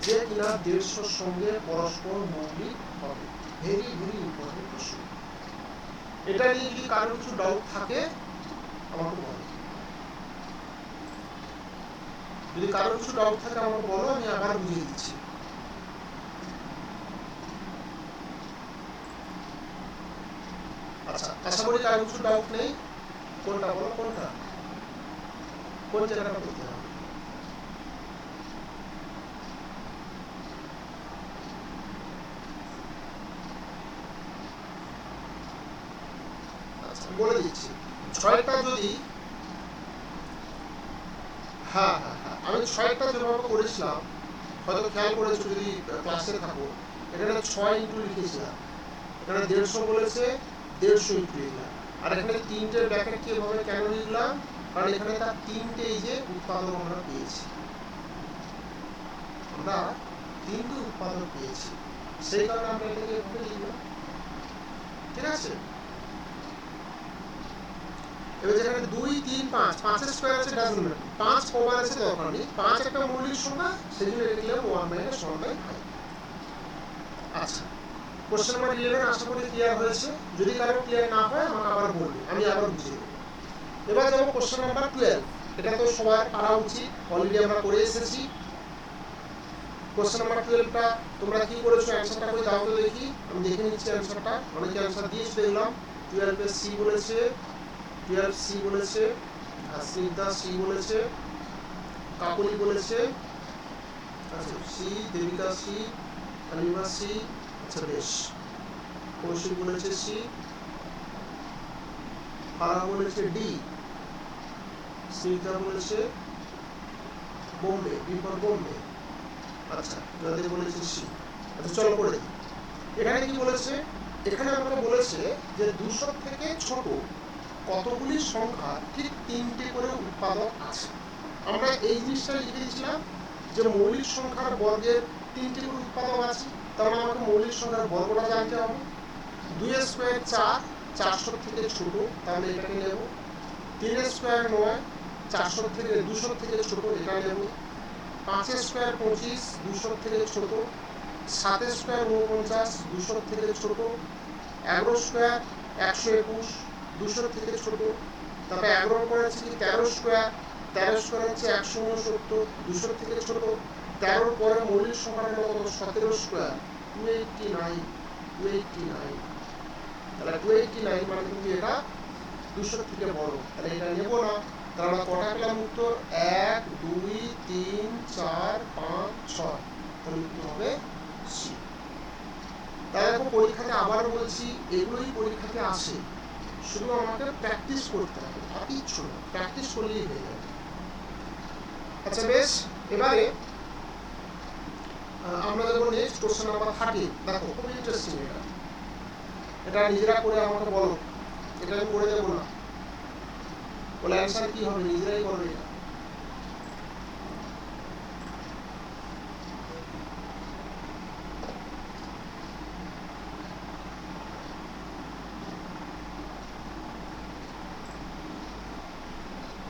যে কিনা 150 সঙ্গে পরস্পর মৌলিক হবে। ভেরি ভেরি ইম্পর্টেন্ট প্রশ্ন। এটা নিয়ে যদি কারো কিছু ডাউট থাকে আমাকে বলো, যদি কারো কিছু ডাউট থাকে আমাকে বলো, আমি আবার বুঝিয়ে দিচ্ছি। আচ্ছা, আশা করি কারো কিছু ডাউট নেই। কোনটা বলো, কোনটা, কোন জায়গাটা করতে হবে? আচ্ছা বলে দিচ্ছি, 6টা যদি, হ্যাঁ হ্যাঁ হ্যাঁ, আমি 6টা যেভাবে করেছিলাম হয়তো খেয়াল করেছো যদি ক্লাসে থাকো, এখানে 6 ইন্টু লিখেছিলাম, এখানে 150 বলেছে, 150 ইন্টু লিখলাম, আর এখানে তিনটে ব্র্যাকেট কিভাবে কেন লিখলাম, কারণ এখানে তার তিনটে এই যে উৎপাদক আমরা পেয়েছি, আমরা তিনটে উৎপাদক পেয়েছি, সেই কারণে আমরা এটাকে এভাবে লিখলাম। ঠিক আছে, এবার যেখানে 2 3 5 5 এর স্কয়ার আছে ডাজন্ট ম্যাটার, 5 কমন আছে দরকার নেই, 5 একটা মৌলিক সংখ্যা, সেজন্য এটা লিখলাম 1 - 1/5। আচ্ছা, কোশ্চেন নাম্বার 11 আশা করি ক্লিয়ার হয়েছে। যদি কারো ক্লিয়ার না হয় আমাকে আবার বলবে, আমি আবার বুঝিয়ে দেব। এবার যাব কোশ্চেন নাম্বার 12। এটা তো সবার পারা উচিত, অলরেডি আমরা করে এসেছি। কোশ্চেন নাম্বার 12টা তোমরা কি করেছো, অ্যানসারটা করে দাও তো দেখি। আমি দেখে নিচ্ছি অ্যানসারটা। অনেকে অ্যানসার দিয়েছে দেখলাম। 12 এ সি বলেছে, 12 সি বলেছে, স্নিগ্ধা সি বলেছে, কাকুলি বলেছে, আচ্ছা C, Debika C, Halima C, আচ্ছা বেশ, কৌশিক বলেছে সি, পারা বলেছে ডি, স্নিগ্ধা বলেছে বোম্বে, বি ফর বোম্বে, আচ্ছা যাদের বলেছে সি। আচ্ছা চলো করে দিই। এখানে কি বলেছে, এখানে আমাকে বলেছে যে 200 থেকে ছোট কতগুলি সংখ্যা ঠিক 3টে করে উৎপাদক আছে। আমরা এই জিনিসটা লিখে দিয়েছিলাম যে মৌলিক সংখ্যার বর্গের 3টে করে উৎপাদক আছে, তাহলে আমাকে মৌলিক সংখ্যার বর্গটা জানতে হবে। 2 এর স্কয়ার 4, 400 থেকে ছোট, তাহলে এটাকে নেব। 3 এর স্কয়ার 9, 400 থেকে 200 থেকে ছোট, এটা নেব। 5 এর স্কয়ার 25, 200 থেকে ছোট। 7 এর স্কয়ার 49, 200 থেকে ছোট। 11 স্কয়ার 121, 200 থেকে ছোট। তারপরে 11 পরে আছে কি 13 স্কয়ার, 13 স্কয়ার হচ্ছে 169, 200 থেকে ছোট। 13 পরে মৌলিক সংখ্যার হলো কত, 17 স্কয়ার 289, 289, তাহলে 289 মানে কিন্তু এটা 200 থেকে বড়, তাহলে এটা নেব না। তাহলে আমরা কটা পেলাম উত্তর, 1 2 3 4 5 6, তাহলে উত্তর হবে সি। তাই দেখো পরীক্ষাতে আবার বলছি, এগুলোই পরীক্ষাতে আসে, শুধু আমাকে প্র্যাকটিস করতে হবে, আর কিচ্ছু না, প্র্যাকটিস করলেই হয়ে যাবে। আচ্ছা বেশ, এবারে আমরা যাবো নেক্সট কোশ্চেন নাম্বার 13। দেখো খুব ইন্টারেস্টিং এটা, এটা নিজেরা করে আমাকে বলো, এটা আমি করে দেবো না, বলে অ্যান্সার কি হবে নিজেরাই করবে এটা।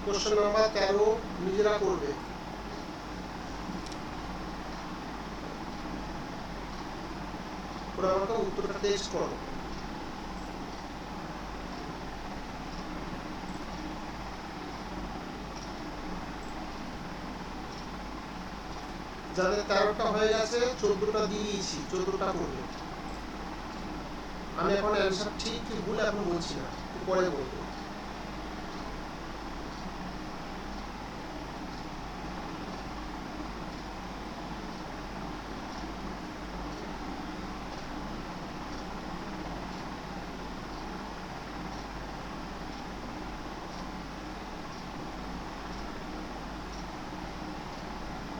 কোশ্চেন নাম্বার 13 নিজেরা করবে। ওরা আমাকে উত্তরটা টেক্সট করো। যাদের 13টা হয়ে গেছে 14টা দিয়ে দিয়েছি, 14টা করবে। আমি এখন অ্যান্সার ঠিক কি ভুল এখন বলছি না, পরে বলবো।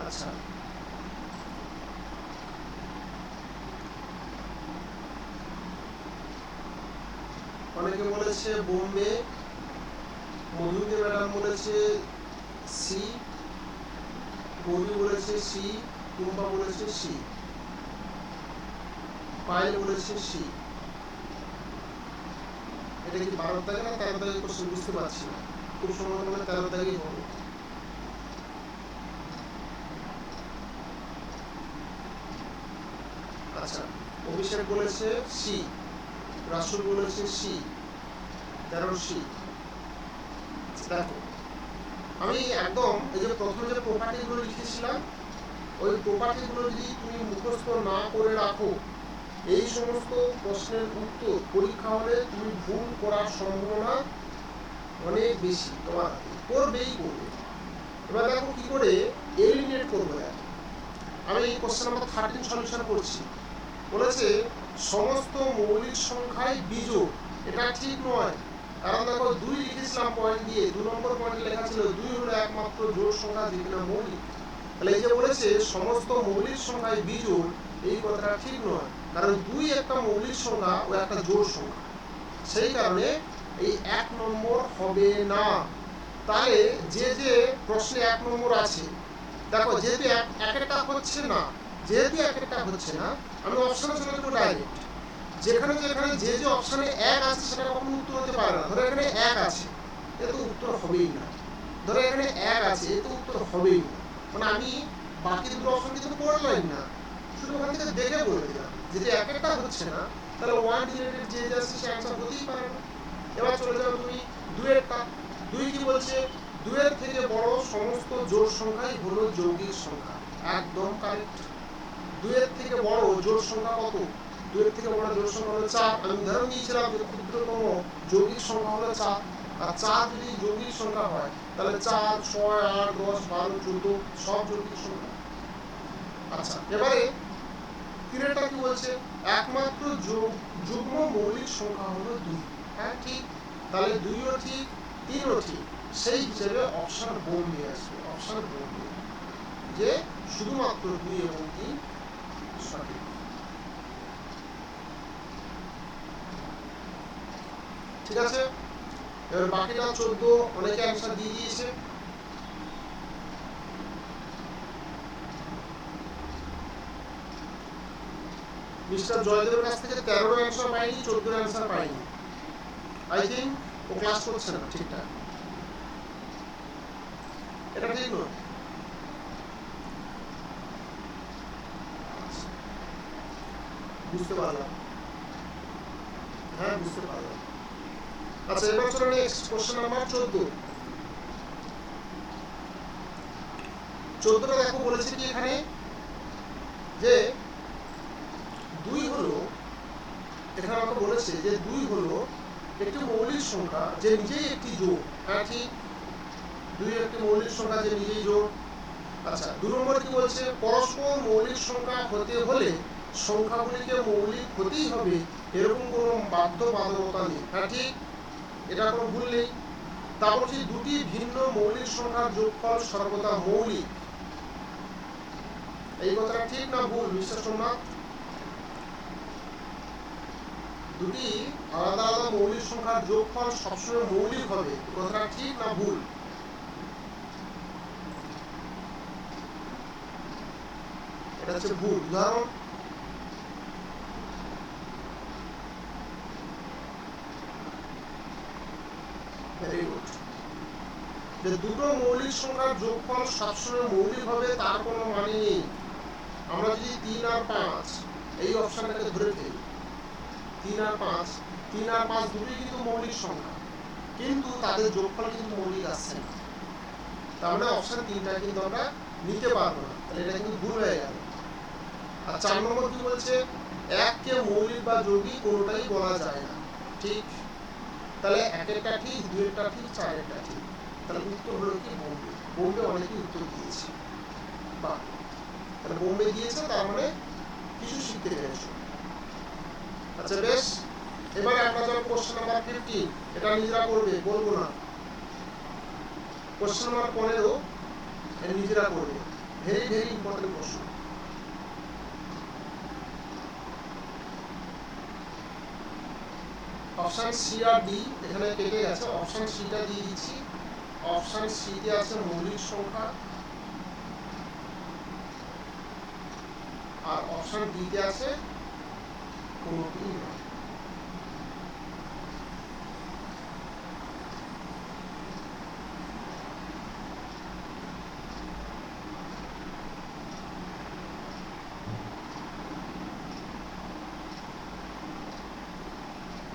আচ্ছা অনেকে বলেছে বোম্বে, মধুকে ম্যাডাম বলেছে সি, গৌরী বলেছে সি, টুম্পা বলেছে সি, পায়েল বলেছে সি। এটা কি 12 দাগে না 13 দাগে কোশ্চেন বুঝতে পারছি না, খুব সম্ভবত মানে 13 দাগেই হবে। আচ্ছা অভিষেক বলেছে সি, রাসুল বলেছে সি, 13 সি। দেখো আমি একদম এই যে প্রথমে যে প্রপার্টিগুলো লিখেছিলাম, ওই প্রপার্টিগুলো যদি তুমি মুখস্থ না করে রাখো, এই সমস্ত প্রশ্নের উত্তর পরীক্ষা হলে তুমি ভুল করার সম্ভাবনা অনেক বেশি, তোমার করবেই করবে। এবার দেখো কি করে এলিমিনেট করবো। আমি কোশ্চেন নাম্বার 13 সলিউশন করছি। বলেছে সমস্ত মৌলিক সংখ্যায় বিজোড়, এটা ঠিক নয়, কারণ দেখো 2 লিখেছিলাম পয়েন্ট দিয়ে, 2 নম্বর পয়েন্টে লেখা ছিল 2 হলো একমাত্র জোড় সংখ্যা যেগুলো মৌলিক। তাহলে এই যে বলেছে সমস্ত মৌলিক সংখ্যায় বিজোড়, এই কথাটা ঠিক নয়, কারণ 2 একটা মৌলিক সংখ্যা ও একটা জোড় সংখ্যা, সেই কারণে এই 1 নম্বর হবে না। তাহলে যে যে প্রশ্নে 1 নম্বর আছে, দেখো যেহেতু একটা হচ্ছে না, যেহেতু এক একটা হচ্ছে না, আমি অপশনে চলে যাবো ডাইরেক্ট। যেখানে যেখানে যে যে অপশনে এক আছে সেটা কখনো উত্তর হতে পারে না। ধরো এখানে এক আছে, এ তো উত্তর হবেই না। ধরো এখানে এক আছে, এ তো উত্তর হবেই না। মানে আমি বাকি দুটো অপশন কিন্তু পড়লাম না, শুধু ওখান থেকে দেখে বলে দিলাম। যদি এক একটা হচ্ছে না, তাহলে ওয়ান রিলেটেড যে যে আছে সে অ্যান্সার হতেই পারে না। এবার চলে যাও তুমি দুইয়েরটা। দুই কি বলছে? দুইয়ের থেকে বড় সমস্ত জোড় সংখ্যাই হলো যৌগিক সংখ্যা। একদম কারেক্ট। দুইয়ের থেকে বড় জোড় সংখ্যা কত? দুইয়ের থেকে বড় জোড় সংখ্যা হলো 4। আমি উদাহরণ দিয়েছিলাম যে ক্ষুদ্রতম যৌগিক সংখ্যা হলো 4। আর 4 যদি যৌগিক সংখ্যা হয়, তাহলে 4, 6, 8, 10, 12, 14 সব যৌগিক সংখ্যা। আচ্ছা, এবারে তিনেরটা কি বলছে? একমাত্র যুগ্ম মৌলিক সংখ্যা হলো 2। হ্যাঁ ঠিক। তাহলে 2ও ঠিক, 3ও ঠিক। সেই হিসেবে অপশন বোম্বে আসবে। অপশন বোম্বে, যে শুধুমাত্র 2 এবং 3 সঠিক। ঠিক আছে, এবার বাকিটা 14 অনেকে অ্যান্সার দিয়ে দিয়েছে। মিস্টার জয়দেবের কাছ থেকে 13 অ্যান্সার পাইনি, 14 অ্যান্সার পাইনি। আই থিঙ্ক ও ক্লাস করছে না ঠিকঠাক। এটা ঠিক নয়। বুঝতে পারলাম, হ্যাঁ বুঝতে পারলাম। আচ্ছা, এবার চলো নেক্সট কোশ্চেন নাম্বার 14। 14টা দেখো বলেছে কি এখানে, যে 2 হলো, এখানে আমাকে বলেছে যে 2 হলো একটি মৌলিক সংখ্যা যে নিজেই একটি জোড়। হ্যাঁ ঠিক, 2 একটি মৌলিক সংখ্যা যে নিজেই জোড়। আচ্ছা, 2 নম্বরে কি বলছে? পরস্পর মৌলিক সংখ্যা হতে হলে সংখ্যাগুলিকে মৌলিক হতেই হবে এরকম কোনো বাধ্যবাধকতা নেই। হ্যাঁ ঠিক, এটা কোনো ভুল নেই। তারপর হচ্ছে দুটি ভিন্ন মৌলিক সংখ্যার যোগফল সর্বদা মৌলিক। এই কথাটা ঠিক না ভুল মিস্টার সোমনাথ? দুটি আলাদা আলাদা মৌলিক সংখ্যার যোগফল সবসময় মৌলিক হবে, কথাটা ঠিক না ভুল? এটা হচ্ছে ভুল। উদাহরণ, ভেরি গুড। যে দুটো মৌলিক সংখ্যার যোগফল সবসময় মৌলিক হবে তার কোনো মানে নেই। আমরা যদি 3 আর 5 এই অপশনটাকে ধরে ফেলি, 3 আর 5, 3 আর 5 দুটোই কিন্তু মৌলিক সংখ্যা, কিন্তু তাদের যোগফল কিন্তু মৌলিক আসছে না। তার মানে অপশন 3টা কিন্তু আমরা নিতে পারবো না, তাহলে এটা কিন্তু ভুল হয়ে গেল। আর 4 নম্বর কি বলছে? 1 কে মৌলিক বা যৌগিক কোনোটাই বলা যায় না। ঠিক, তাহলে 1-এরটা ঠিক, 2-এরটা ঠিক, 4-এরটা ঠিক। তাহলে উত্তর হলো কি? বোম্বে। বোম্বে অনেকেই উত্তর দিয়েছে। বাহ, তাহলে বোম্বে দিয়েছে, তার মানে কিছু শিখতে পেরেছো। আচ্ছা বেশ, এবারে আমরা যাবো কোশ্চেন নাম্বার 15। এটা নিজেরা করবে, বলবো না। কোশ্চেন নাম্বার 15 এটা নিজেরা করবে। ভেরি ভেরি ইম্পর্টেন্ট প্রশ্ন। অপশন সি আর ডি এখানে কেটে গেছে, অপশন সিটা দিয়ে দিচ্ছি। অপশন সিতে আছে মৌলিক সংখ্যা, আর অপশন ডিতে আছে কোনোটি নয়।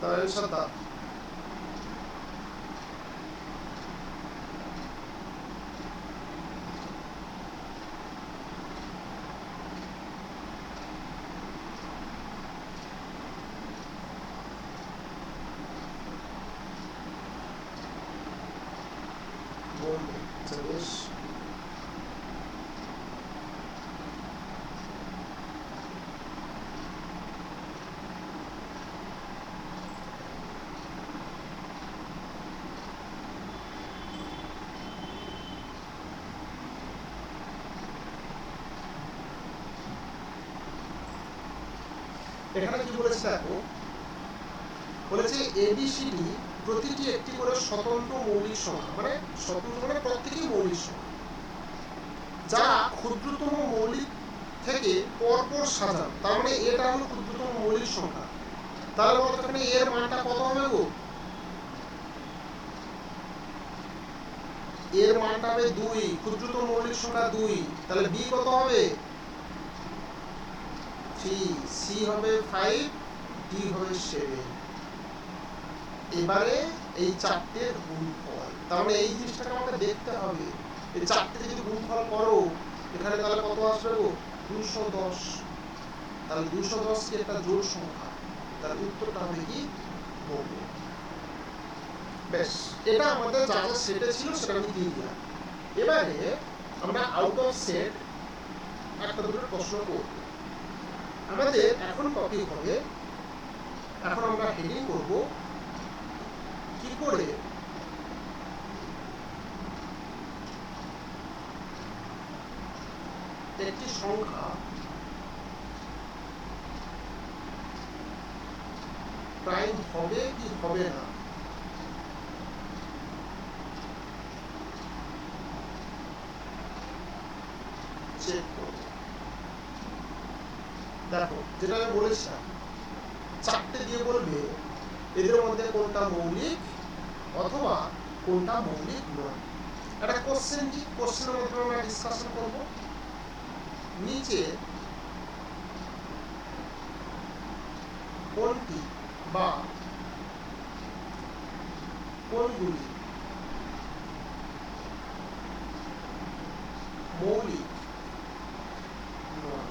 তাহলে শ্রদ্ধা, বোম্বে। আচ্ছা বেশ, এখানে কি বলেছে দেখো, বলেছে এবিসিডি প্রতিটি একটি করে স্বতন্ত্র মৌলিক সংখ্যা, মানে স্বতন্ত্র মানে প্রত্যেকই মৌলিক সংখ্যা, যারা ক্ষুদ্রতম মৌলিক থেকে পরপর সাজানো, তার মানে এটা হলো ক্ষুদ্রতম মৌলিক সংখ্যা। তাহলে বলতে এখানে এর মানটা কত হবে গো? এর মানটা হবে 2, ক্ষুদ্রতম মৌলিক সংখ্যা 2। তাহলে বি কত হবে? 3, সি হবে 5, ডি হবে 7। এবারে এই চারটের গুণফল, তার মানে এই জিনিসটাকে আমাকে দেখতে হবে। এই চারটে যদি গুণফল করো এখানে তাহলে কত আসবে গো? 210। তাহলে 210 কি একটা জোড় সংখ্যা? তার উত্তরটা হবে কি? হবে। বেশ, এটা আমাদের যা যা সেটে ছিল সেটা আমি দিয়ে দিলাম। এবারে আমরা আউট অফ সেট একটা দুটো প্রশ্ন করব। আমাদের এখন টপিক হবে, এখন আমরা হেডিং করব কি করে একটি সংখ্যা প্রাইম হবে কি হবে না চেক করব। দেখো, যেটা আমি বলেছিলাম, চারটে দিয়ে বলবে এদের মধ্যে কোনটা মৌলিক অথবা কোনটা মৌলিক নয়। একটা কোশ্চেন কি, কোশ্চেনের মধ্যে আমরা ডিসকাশন করব। নিচে কোনটি বা কোনগুলি মৌলিক নয়?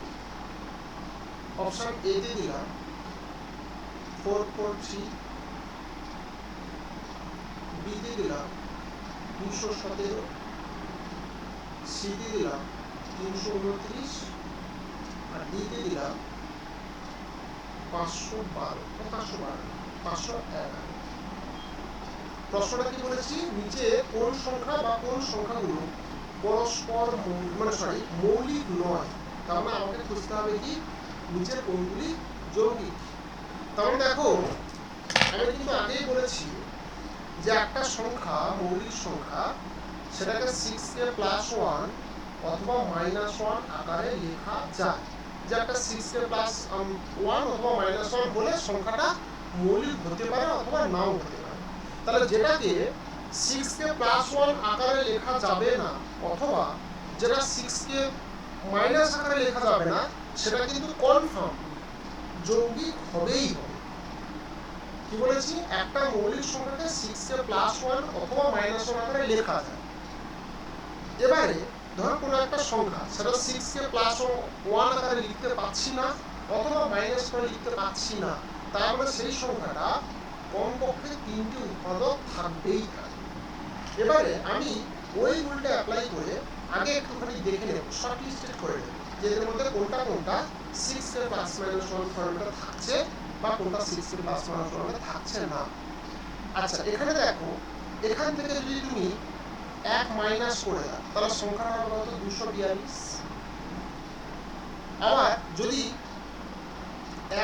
অপশন এ তে দিলাম 443, বি তে দিলাম 217, সি তে দিলাম 329, আর ডি তে দিলাম 511। প্রশ্নটা কি বলেছি? নিচে কোন সংখ্যা বা কোন সংখ্যাগুলো পরস্পর মৌলিক নয়। তার মানে আমাকে খুঁজতে হবে কি নিচের কোনগুলি যৌগিক। তাহলে দেখো, আমি কিন্তু আগেই বলেছি যে একটা সংখ্যা মৌলিক সংখ্যা সেটাকে 6k + 1 অথবা -1 আকারে লেখা যায়। যে একটা 6k + 1 অথবা -1 হলে সংখ্যাটা মৌলিক হতে পারে অথবা নাও হতে পারে। তাহলে যেটাকে 6k + 1 আকারে লেখা যাবে না অথবা যেটা 6k মাইনাস আকারে লেখা যাবে না, সেটা কিন্তু কনফার্ম যৌগিক হবেই হবে। কি বলেছি? একটা মৌলিক সংখ্যাকে 6k + 1 অথবা -1 আকারে লেখা যায়। এবারে ধর কোনো একটা সংখ্যা সেটা 6k + 1 আকারে লিখতে পাচ্ছি না অথবা -1 লিখতে পাচ্ছি না, তার মানে সেই সংখ্যাটা কমপক্ষে 3টি উৎপাদক থাকবেই থাকবে। এবারে আমি ওই রুলটা অ্যাপ্লাই করে আগে একটুখানি দেখে নেব, শর্ট লিস্টেড করে নেব যে এর মধ্যে কোনটা কোনটা 6k + -1 ফর্মেটে থাকছে বা কোনটা 6k + -1 ফর্মেটে থাকছে না। আচ্ছা, এখানে দেখো, এখান থেকে যদি তুমি 1 মাইনাস করে দাও তাহলে সংখ্যাটা হবে কত? 242। আবার যদি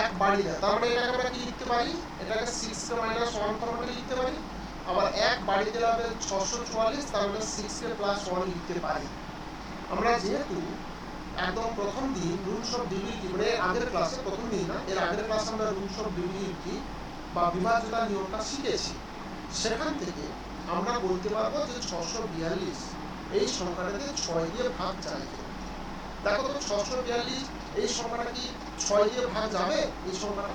1 বাড়িয়ে দাও তার মানে এটাকে আমরা কি লিখতে পারি? এটাকে 6k - 1 ফর্মেটে লিখতে পারি। আবার 1 বাড়িয়ে দিলে হবে 644, তার মানে 6k + 1 লিখতে পারি। আমরা যেহেতু একদম প্রথম দিন রুলস অফ ডিভিজিবিলিটি, মানে আগের ক্লাসে, প্রথম দিন না, এর আগের ক্লাসে আমরা রুলস অফ ডিভিজিবিলিটি বা বিভাজ্যতার নিয়মটা শিখেছি। সেখান থেকে আমরা বলতে পারবো যে 642 এই সংখ্যাটাকে 6 দিয়ে ভাগ যায়। দেখো তো 642 এই সংখ্যাটা কি 6 দিয়ে ভাগ যাবে? এই সংখ্যাটা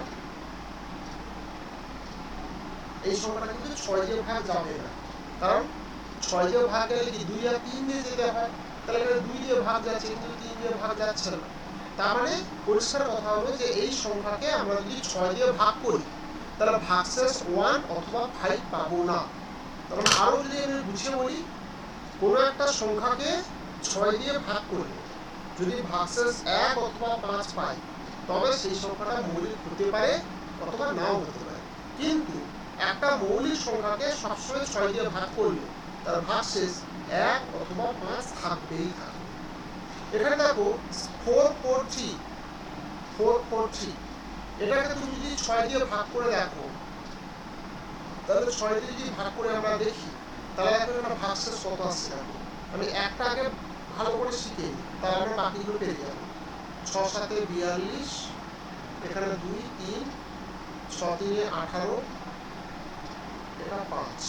কিন্তু 6 দিয়ে ভাগ যাবে না, কারণ 6 দিয়ে ভাগ গেলে কি 2 আর 3 দিয়ে যেতে হয়। তাহলে এটা 2 দিয়ে ভাগ যাচ্ছে কিন্তু 3 দিয়ে ভাগ যাচ্ছে না। তার মানে পরিষ্কার কথা হলো যে এই সংখ্যাকে আমরা যদি 6 দিয়ে ভাগ করি তাহলে ভাগশেষ 1 অথবা 5 পাবো না। তখন আরো যদি আমি বুঝিয়ে বলি, কোনো একটা সংখ্যাকে 6 দিয়ে ভাগ করলে যদি ভাগশেষ 1 অথবা 5 পাই তবে সেই সংখ্যাটা মৌলিক হতে পারে অথবা নাও হতে পারে। কিন্তু একটা মৌলিক সংখ্যাকে সবসময় 6 দিয়ে ভাগ করলে তার ভাগশেষ 1 অথবা 5 থাকবেই থাকবে। এখানে দেখো 443, এটাকে তুমি যদি 6 দিয়ে ভাগ করে দেখো, তাহলে 6 দিয়ে যদি ভাগ করে আমরা দেখি তাহলে দেখো এটা ভাগশেষ কত আসছে। দেখো, আমি একটা আগে ভালো করে শিখে নিই, তাহলে আমরা বাকিগুলো পেয়ে যাবো। 6 7 42, এখানে 2 3, 6 3 18, এটা 5।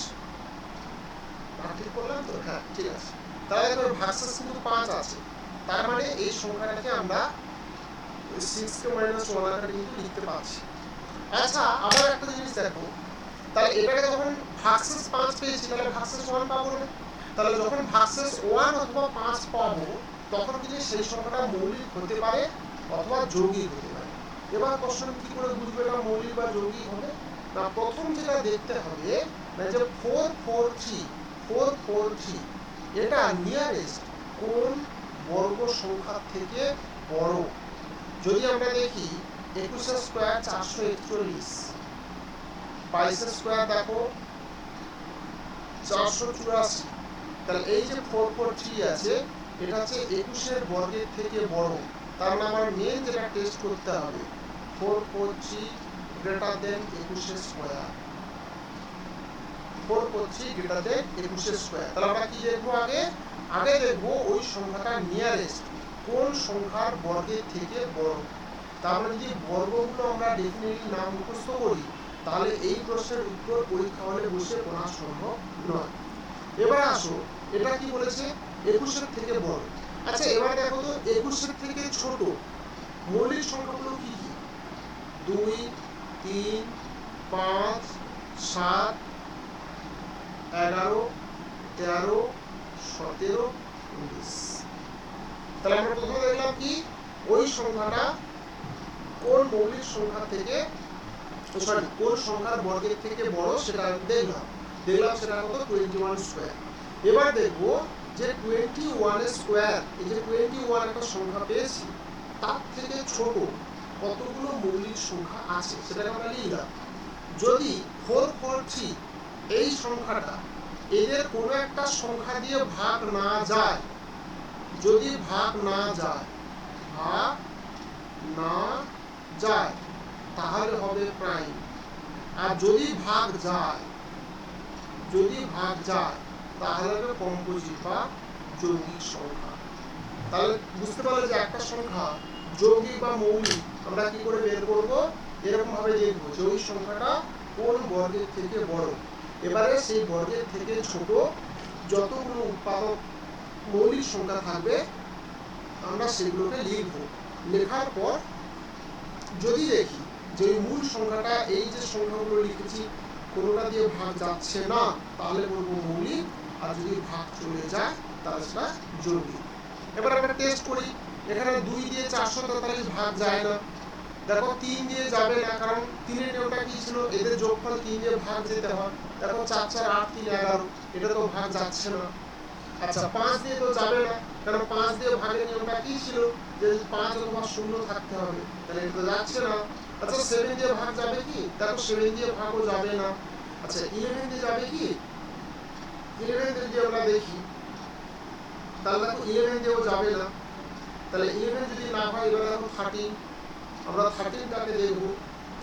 ঠিক করলাম তো? হ্যাঁ, ঠিক আছে। তাহলে দেখো ভাগশেষ কিন্তু 5 আছে, তার মানে এই সংখ্যাটাকে আমরা 6 কে -1 আকারে কিন্তু লিখতে পারছি। আচ্ছা, আবার একটা জিনিস দেখো, তাহলে এটাকে যখন ভাগশেষ 5 পেয়েছি, তাহলে ভাগশেষ 1 পাবো না? তাহলে যখন ভাগশেষ 1 অথবা 5 পাবো, তখন কিন্তু সেই সংখ্যাটা মৌলিক হতে পারে অথবা যৌগিক হতে পারে। এবার প্রশ্ন কি করে বুঝবে এটা মৌলিক বা যৌগিক হবে? না, প্রথম যেটা দেখতে হবে না যে 443 এটা নিয়ারেস্ট কোন বর্গ সংখ্যা থেকে বড়। যদি আমরা দেখি 21 স্কয়ার 441, 22 স্কয়ার দেখো 484, তাহলে এই যে 443 আছে, এটা হচ্ছে 21 এর বর্গের থেকে বড়। তার মানে আমার মেন যেটা টেস্ট করতে হবে 443 greater than 21 square, 443 greater than 21 square. তাহলে আমরা কি দেখবো? আগে দেখবো ওই সংখ্যাটা নিয়ারেস্ট কোন সংখ্যার বর্গের থেকে বড়। তার মানে যদি বর্গগুলো আমরা ডেফিনেটলি না মুখস্থ করি, তাহলে এই প্রশ্নের উত্তর পরীক্ষা হলে বসে পড়া সম্ভব নয়। এবার আসো, এটা কি বলেছে? 21 এর থেকে বড়। আচ্ছা, এবার দেখো তো 21 এর থেকে ছোট মৌলিক সংখ্যাগুলো কি কি? 2 3 5 7 11 13 17 19। তাহলে আমরা প্রথমে দেখলাম কি ওই সংখ্যাটা কোন মৌলিক সংখ্যা থেকে, কোন সংখ্যার বর্গের থেকে বড় সেটা দেখলাম সেটা কত? 21 স্কয়ার। এবার দেখবো যে 21 স্কয়ার, এই যে 21 একটা সংখ্যা পেয়েছি, তার থেকে ছোট কতগুলো মৌলিক সংখ্যা আছে সেটাকে আমরা লিখলাম। যদি 443 এই সংখ্যাটা এদের কোনো একটা সংখ্যা দিয়ে ভাগ না যায়, যদি ভাগ না যায় তাহলে হবে প্রাইম। আর যদি ভাগ যায় তাহলে হবে কম্পোজিট বা যৌগিক সংখ্যা। তাহলে বুঝতে পারলে যে একটা সংখ্যা যৌগিক বা মৌলিক আমরা কি করে বের করব? এরকম ভাবে দেখব যে ওই সংখ্যাটা কোন বর্গের থেকে বড়। এবারে সেই বর্গের থেকে ছোট যতগুলো উৎপাদক মৌলিক সংখ্যা থাকবে আমরা সেগুলোকে লিখব। লেখার পর যদি দেখি যে মূল সংখ্যাটা এই যে সংখ্যাগুলো লিখেছি কোনোটা দিয়ে ভাগ যাচ্ছে না, তাহলে বলবো মৌলিক। আর যদি ভাগ চলে যায় তাহলে সেটা যৌগিক। এবার আমরা টেস্ট করি। এখানে 2 দিয়ে 443 ভাগ যায় না। দেখো 3 দিয়ে যাবে না, কারণ 3 এর নিয়মটা কি ছিল? এদের যোগফল 3 দিয়ে ভাগ যেতে হয়। দেখো 4 4 8 3 11, এটা তো ভাগ যাচ্ছে না। আচ্ছা, 5 দিয়ে তো যাবে না, কারণ 5 দিয়ে ভাগের নিয়মটা কি ছিল? যে 5 অথবা 0 থাকতে হবে, তাহলে এটা যাচ্ছে না। আচ্ছা, 7 দিয়ে ভাগ যাবে কি? দেখো 7 দিয়ে ভাগও যাবে না। আচ্ছা, 11 দিয়ে যাবে কি? 11 দিয়ে যদি আমরা দেখি তাহলে দেখো 11 দিয়েও যাবে না। তাহলে 11 যদি না হয়, এবার দেখো 13, আমরা 13টাকে দেখব।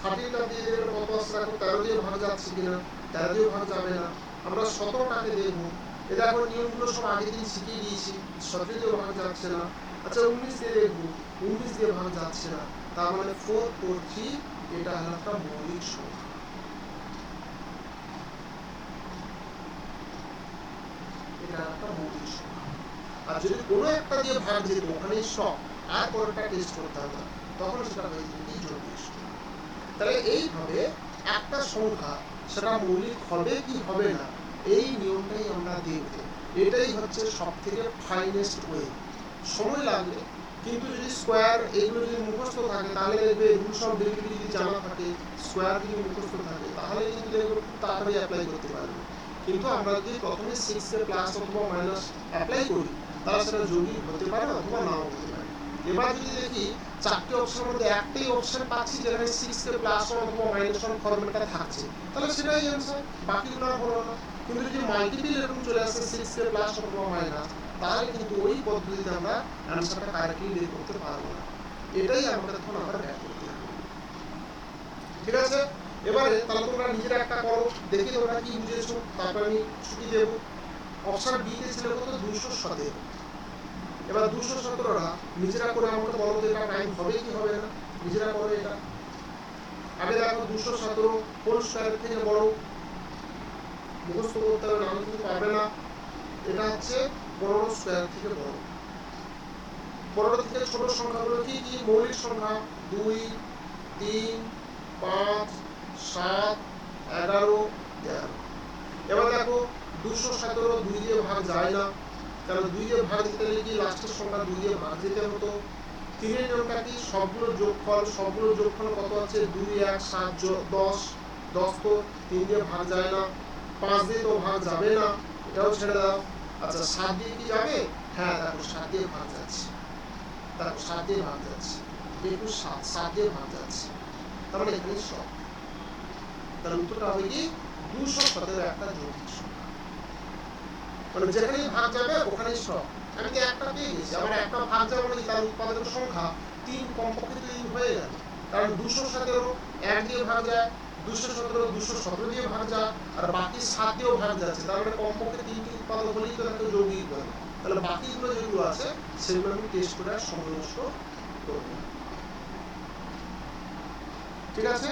13টা দিয়ে দেখলে কত আসছে? দেখো 13 দিয়ে ভাগ যাচ্ছে কিনা, 13 দিয়ে ভাগ যাবে না। আমরা 17টাকে দেখব। এ দেখো নিয়মগুলো সব আগের দিন শিখিয়ে দিয়েছি, 17 দিয়ে ভাগ যাচ্ছে না। আচ্ছা, 19 দিয়ে দেখব, 19 দিয়ে ভাগ যাচ্ছে না। তার মানে 443 এটা হলো একটা মৌলিক সংখ্যা। এটা একটা মৌলিক সংখ্যা। আর যদি কোনো একটা দিয়ে ভাগ যেত, ওখানেই সব, আর পরেরটা টেস্ট করতে হবে, তখন সেটা হয়ে যেত যৌগিক সংখ্যা। তাহলে এইভাবে একটা সংখ্যা সেটা মৌলিক হবে কি হবে না, এই নিয়মটাই আমরা দেখব। এটাই হচ্ছে সব থেকে ফাইনেস্ট ওয়ে। সময় লাগবে, কিন্তু যদি স্কোয়ার এগুলো যদি মুখস্থ থাকে তাহলে দেখবে রুলস অফ ডেরিভেটিভ যদি জানা থাকে, স্কোয়ার যদি মুখস্থ থাকে, তাহলে কিন্তু দেখবে খুব তাড়াতাড়ি অ্যাপ্লাই করতে পারবে। কিন্তু আমরা যদি প্রথমে 6 এর প্লাস অথবা মাইনাস অ্যাপ্লাই করি, তাহলে সেটা যৌগিক হতে পারে অথবা নাও হতে পারে। এবার যদি দেখি 4টে অপশনের মধ্যে একটাই অপশন পাচ্ছি যেখানে 6 এর প্লাস অথবা মাইনাস ফরম্যাটটা থাকছে, তাহলে সেটাই অ্যান্সার, বাকিগুলো আর হলো না। কিন্তু যদি মাল্টিপল এরকম চলে আসে 6 এর প্লাস অথবা মাইনাস, তাহলে কিন্তু ওই পদ্ধতিতে আমরা অ্যান্সারটা কারেক্টলি বের করতে পারবো না। এটাই আমাদের তখন আবার ব্যাক করতে হবে। ঠিক আছে? এবারে তাহলে তোমরা নিজেরা একটা করো, দেখি তোমরা কি বুঝেছো, তারপর আমি ছুটি দেবো। অপশন বি তে ছিল কত? 217। এবার 217রা নিজেরা করে আমাকে বলো তো এটা প্রাইম হবে কি হবে না, নিজেরা করে এটা। আগে দেখো 217 হোল স্কয়ারের থেকে বড়, মুখস্থ করতে হবে, নাম কিন্তু পারবে না। এটা হচ্ছে 15 স্কয়ার থেকে বড়। 15 থেকে ছোট সংখ্যাগুলো কি কি? মৌলিক সংখ্যা 2, 3, 5, 7, 11, 13। এবার দেখো 217 2 দিয়ে ভাগ যায় না, কারণ 2 দিয়ে ভাগ দিতে গেলে কি লাস্টের সংখ্যা 2 দিয়ে ভাগ দিতে হতো। 3 এর নিয়মটা কি? সবগুলোর যোগফল কত আছে? 2, 1, 7, 10, 10 তো 3 দিয়ে ভাগ যায় না, 5 দিয়ে তো ভাগ যাবে না, এটাও ছেড়ে দাও। আচ্ছা 7 দিয়ে কি যাবে? হ্যাঁ দেখো 7 দিয়ে ভাগ যাচ্ছে, দেখো 7 দিয়ে ভাগ যাচ্ছে, 7 দিয়ে ভাগ যাচ্ছে, তার মানে এখানে সব। তাহলে উত্তরটা হবে কি 217 একটা যৌগিক সংখ্যা, মানে যেখানেই ভাগ যাবে ওখানেই সব। আমি কি একটা পেয়ে গেছি, আমার একটা ভাগ যাবে মানে তার উৎপাদকের সংখ্যা 3, কমপক্ষে 3 হয়ে গেল। কারণ 217 1 দিয়ে ভাগ যায়, 217 217 দিয়ে ভাগ যায়, আর বাকি 7 দিয়েও ভাগ যাচ্ছে, তার মানে কমপক্ষে 3টি উৎপাদক হলেই তো একটা যৌগিক বলে। তাহলে বাকিগুলো যেগুলো আছে সেগুলো আমি টেস্ট করে আর সময় নষ্ট করব না। ঠিক আছে,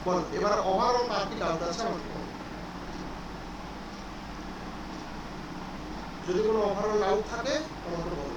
বল এবার ওভারঅল আর কি ডাউট আছে আমাকে বল। যদি কোনো ওভারঅল ডাউট থাকে আমাকে বলো।